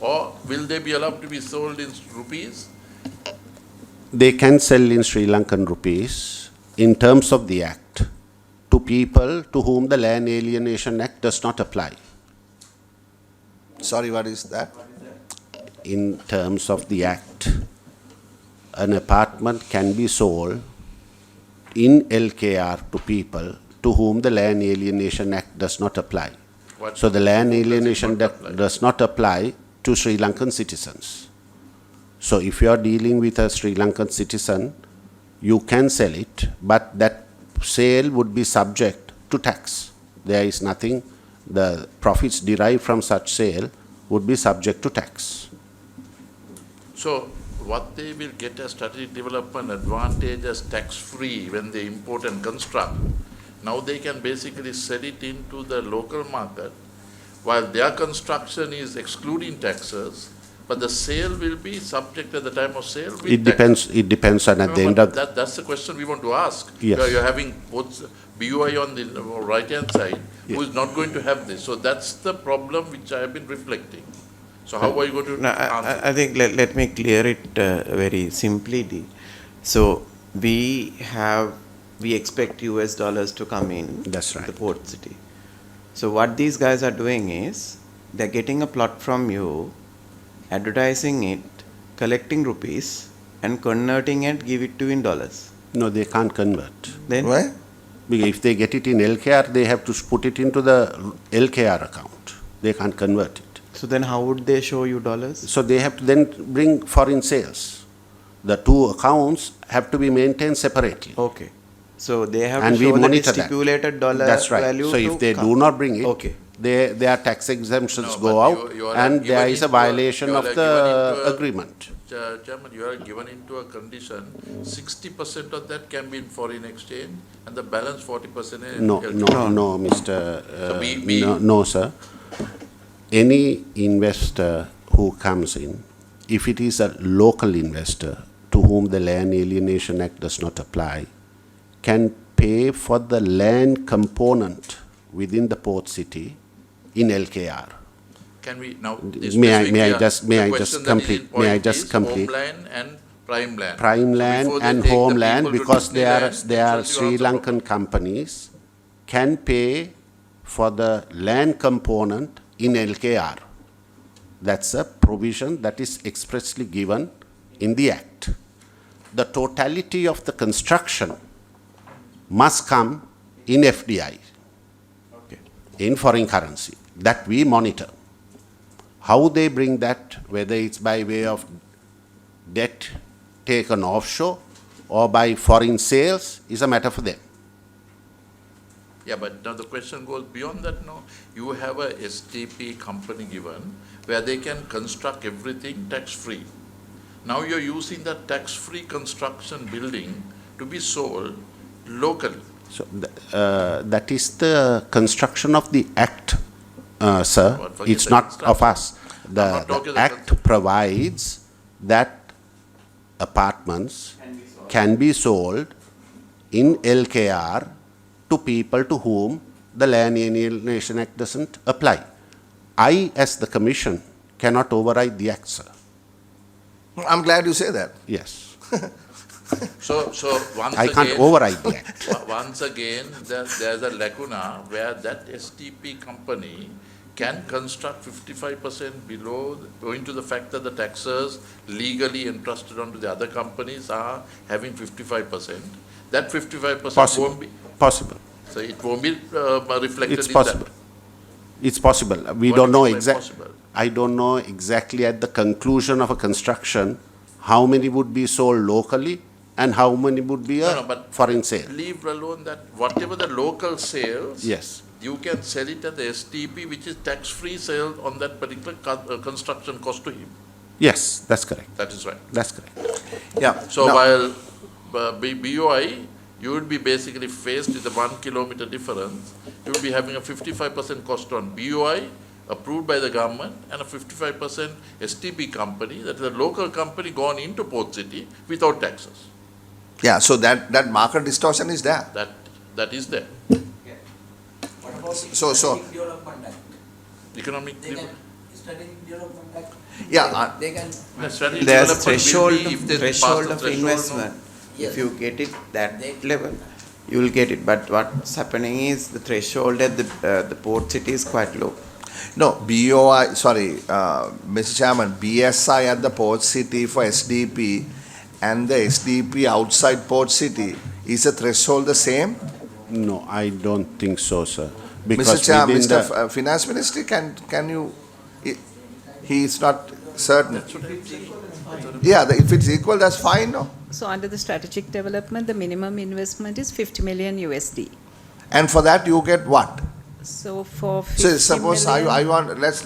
Or will they be allowed to be sold in rupees? They can sell in Sri Lankan rupees in terms of the Act to people to whom the Land Alienation Act does not apply. Sorry, what is that? In terms of the Act, an apartment can be sold in LKR to people to whom the Land Alienation Act does not apply. What- So the Land Alienation not Act apply? does not apply to Sri Lankan citizens. So if you are dealing with a Sri Lankan citizen, you can sell it, but that sale would be subject to tax. There is nothing, the profits derived from such sale would be subject to tax. So what they will get as strategic development advantage as tax-free when they import and construct, now they can basically sell it into the local market while their construction is excluding taxes, but the sale will be subject at the time of sale with It tax. depends on at the end of, That's the question we want to ask. Yes. You're having both BUI on the right-hand side, who is not going to have this. So that's the problem which I have been reflecting. So how are you going to No, answer? I think let me clear it very simply. So we expect US dollars to come in. That's to right. The port city. So what these guys are doing is they're getting a plot from you, advertising it, collecting rupees, and converting it, give it to in dollars. no, they can't convert. Then Why? Because if they get it in LKR, they have to put it into the LKR account. They can't convert it. so then how would they show you dollars? So they have to then bring foreign sales. The two accounts have to be maintained separately. Okay. So they have And to we show the monitor that. stipulated dollar That's right. value. So to if they come. do not bring it, Okay. their tax exemptions No, go but out you are and there given is a into violation you of are the given into a- agreement. Chairman, you are given into a condition, 60% of that can be in foreign exchange and the balance 40% in No, LKR. no, Mr. So we- No, sir. Any investor who comes in, if it is a local investor to whom the Land Alienation Act does not apply, can pay for the land component within the port city in LKR. Can we now? May I specifically, just the complete? question that is in May I point just is complete? Homeland and prime land. Prime So land before they and take the homeland, people to because they are Disneyland, Sri itself you Lankan companies, can pay for the land component in LKR. That's a provision that is expressly given in the Act. The totality of the construction must come in FDI, in foreign currency, that we monitor. How they bring that, whether it's by way of debt taken offshore or by foreign sales, is a matter for them. Yeah, but now the question goes beyond that now. You have a STP company given where they can construct everything tax-free. Now you're using that tax-free construction building to be sold locally. So that is the construction of the Act, sir. Well, forget It's the not construction. of us. I'm not The talking the Act provides that apartments can be sold in LKR to people to whom the Land Alienation Act doesn't apply. I, as the Commission, cannot override the Act, sir. I'm glad you say that. Yes. So once I again. can't override the Act. Once again, there's a lacuna where that STP company can construct 55% below, owing to the fact that the taxes legally entrusted onto the other companies are having 55%. That 55% Possible. won't be. Possible. So it won't be reflected It's in possible. that. It's possible. We What don't do you know mean by exactly. possible? I don't know exactly at the conclusion of a construction how many would be sold locally and how many would be a but foreign sale. leave alone that whatever the local sales, Yes. you can sell it at the STP, which is tax-free sale on that particular construction cost to him. Yes, that's correct. That is right. That's correct. Yeah. So now- while BOI, you would be basically faced with a 1 kilometer difference. You would be having a 55% cost on BOI approved by the government and a 55% STP company, that is a local company gone into Port City without taxes. Yeah, so that market distortion is there. That is there. What about So- Strategic Development Act? Economic They can, Strategic Development Act. Yeah, They can, The strategic There's development will threshold, be if they pass threshold the of threshold, investment. If you get it that level, you will get it. But what's happening is the threshold at the port city is quite low. no, BOI, sorry, Mr. Chairman, BSI at the Port City for SDP and the SDP outside Port City, is the threshold the same? No, I don't think so, sir. Mr. Chair, within Mr. Finance Minister, can you, he is not certain. Yeah, if it's equal, that's fine, no? So under the strategic development, the minimum investment is 50 million USD. And for that, you get what? So for 50 So suppose million, I want, let's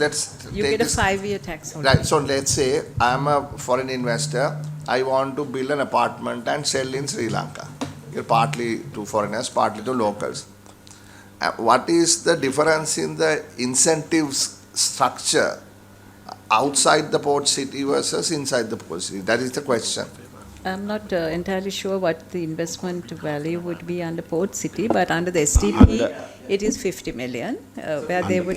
you take get a this. 5-year tax holiday. Right, so let's say I'm a foreign investor, I want to build an apartment and sell in Sri Lanka. Partly to foreigners, partly to locals. What is the difference in the incentives structure outside the port city versus inside the port city? That is the question. I'm not entirely sure what the investment value would be under Port City, but under the SDP, it is 50 million, where they would.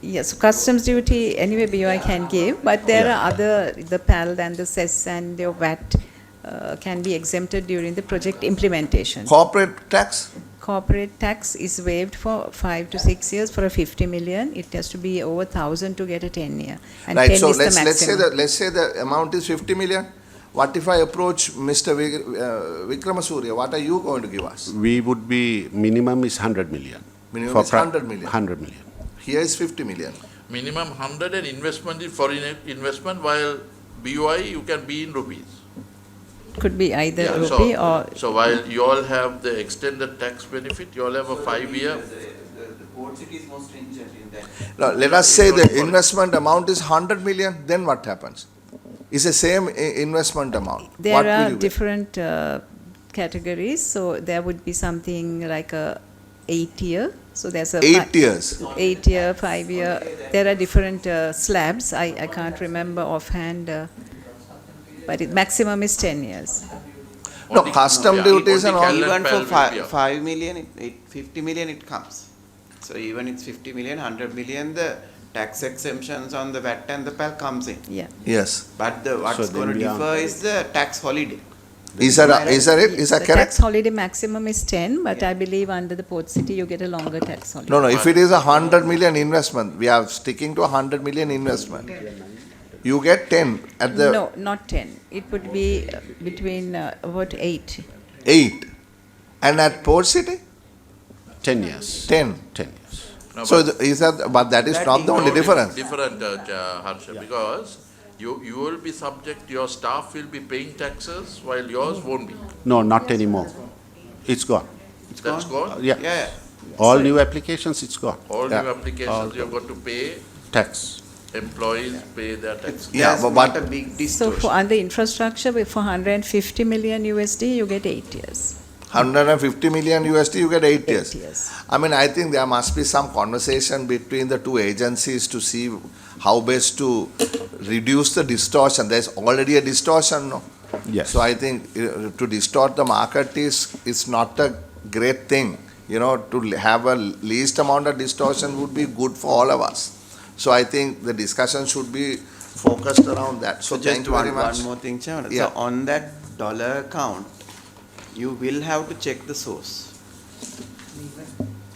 Yes, customs duty, anyway, BOI can give, but there are other, the PAL and the cess and the VAT can be exempted during the project implementation. Corporate tax? Corporate tax is waived for 5 to 6 years for a 50 million. It has to be over 1,000 to get a 10-year. And Right, 10 so is the let's say maximum. let's say the amount is 50 million. What if I approach Mr. Vikramasuriya? What are you going to give us? We would be, minimum is 100 million. Minimum is 100 million. 100 million. Here is 50 million. Minimum 100 and investment is foreign investment, while BOI you can be in rupees. Could be either Yeah, rupee or. So while you all have the extended tax benefit, you all have a 5-year. the port city is more stringent in that. Now, let us say the investment amount is 100 million, then what happens? It's the same investment amount. There What will are you get? different categories, so there would be something like a 8-year. So there's a 8 years. 8-year, 5-year. There are different slabs. I can't remember offhand, but maximum is 10 years. No, custom duties and all. Even for 5 million, 50 million it comes. So even it's 50 million, 100 million, the tax exemptions on the VAT and the PAL comes in. Yeah. Yes. But what's going to differ is the tax holiday. Is that it? Is that The correct? tax holiday maximum is 10, but I believe under the Port City you get a longer tax holiday. No, if it is 100 million investment, we are sticking to 100 million investment. You get 10 at the. No, not 10. It would be between about 8. 8. And at Port City? 10 years. 10. 10 years. No, So but- is that, but that is not the only difference. Different, Harsha, because you will be subject, your staff will be paying taxes while yours won't be. No, not anymore. It's gone. That's gone? Yeah. All new applications, it's gone. All Yeah. new applications, you've got to pay, Tax. employees pay their taxes. Yeah, There's but not a big So distortion. for under infrastructure, for 150 million USD, you get 8 years. 150 million USD, you get 8 years. 8 years. I mean, I think there must be some conversation between the two agencies to see how best to reduce the distortion. There's already a distortion, no? Yes. So I think to distort the market is not a great thing. You know, to have a least amount of distortion would be good for all of us. So I think the discussion should be focused around that. So Just thank you very much. one more thing, Chairman. Yeah. So on that dollar account, you will have to check the source.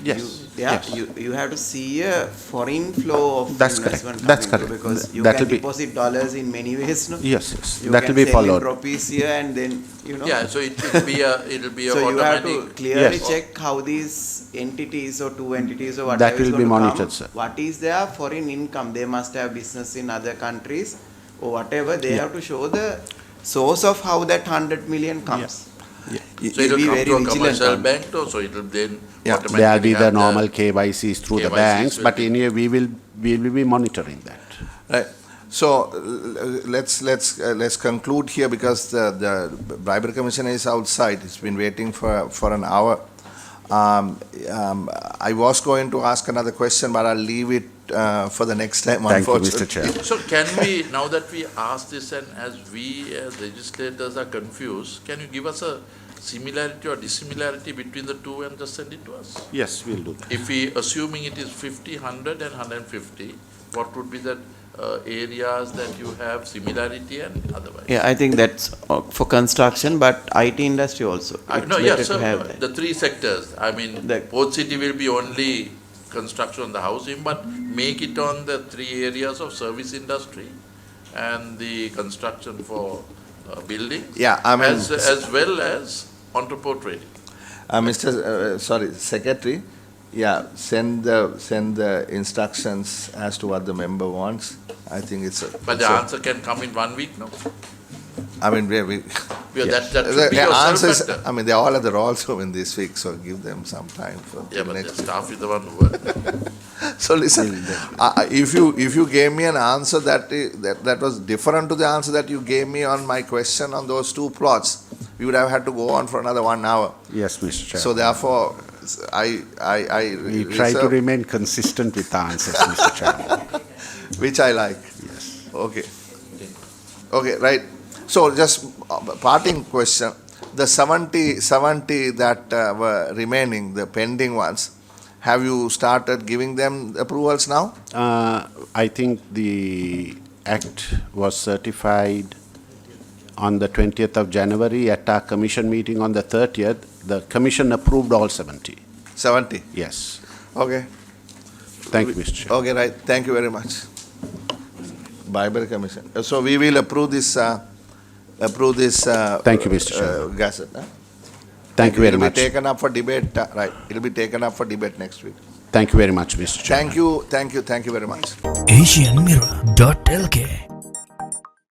Yes. Yes. You have to see a foreign flow of That's correct. investment That's coming through, correct. because you That'll can be- deposit dollars in many ways, no? Yes, yes. You That can will be sell in followed. rupees here and then, Yeah, so it'll be a So you have to automatic. clearly Yes. check how these entities or two entities or whatever That will is be going to come, monitored, sir. what is their foreign income? They must have business in other countries or whatever. They have to show the source of how that 100 million comes. So it will be come very to a vigilant commercial on bank too, so it will then There automatically will be the have normal KYCs through the KYCs banks, will but be- anyway, we will be monitoring that. Right. So let's conclude here because the bribery commissioner is outside. He's been waiting for an hour. I was going to ask another question, but I'll leave it for the next time. Thank you, Unfortunately. Mr. Chair. So can we, now that we asked this and as we as legislators are confused, can you give us a similarity or dissimilarity between the two and just send it to us? Yes, we'll do that. If we, assuming it is 50, 100 and 150, what would be the areas that you have similarity and otherwise? Yeah, I think that's for construction, but IT industry also. It's No, better yes, to so have that. the three sectors, I mean, Port City will be only construction on the housing, but make it on the three areas of service industry and the construction for building. Yeah, I mean- as well as entrepot trading. Secretary, yeah, send the instructions as to what the member wants. I think it's a. But the answer can come in 1 week, no? I mean, That should be the your answers, serve I mean, they're all at the Royal in this week, so give them some time for Yeah, but the next week. staff is the one who works. So listen, if you gave me an answer that was different to the answer that you gave me on my question on those two plots, we would have had to go on for another 1 hour. Yes, Mr. Chair. So therefore, We try to remain consistent with the answers, Mr. Chairman. which I like. Yes. Okay. Okay, right. So just parting question, the 70 that were remaining, the pending ones, have you started giving them approvals now? I think the act was certified on the 20th of January at our commission meeting on the 30th. The commission approved all 70. 70? Yes. Okay. Thank you, Mr. Chair. Okay, right. Thank you very much. Bible Commission. So we will approve this. Thank you, Mr. Chair. Gazette. Thank you very much. It will be taken up for debate. Right. It will be taken up for debate next week. Thank you very much, Mr. Chair. Thank you very much. AsianMirror.lk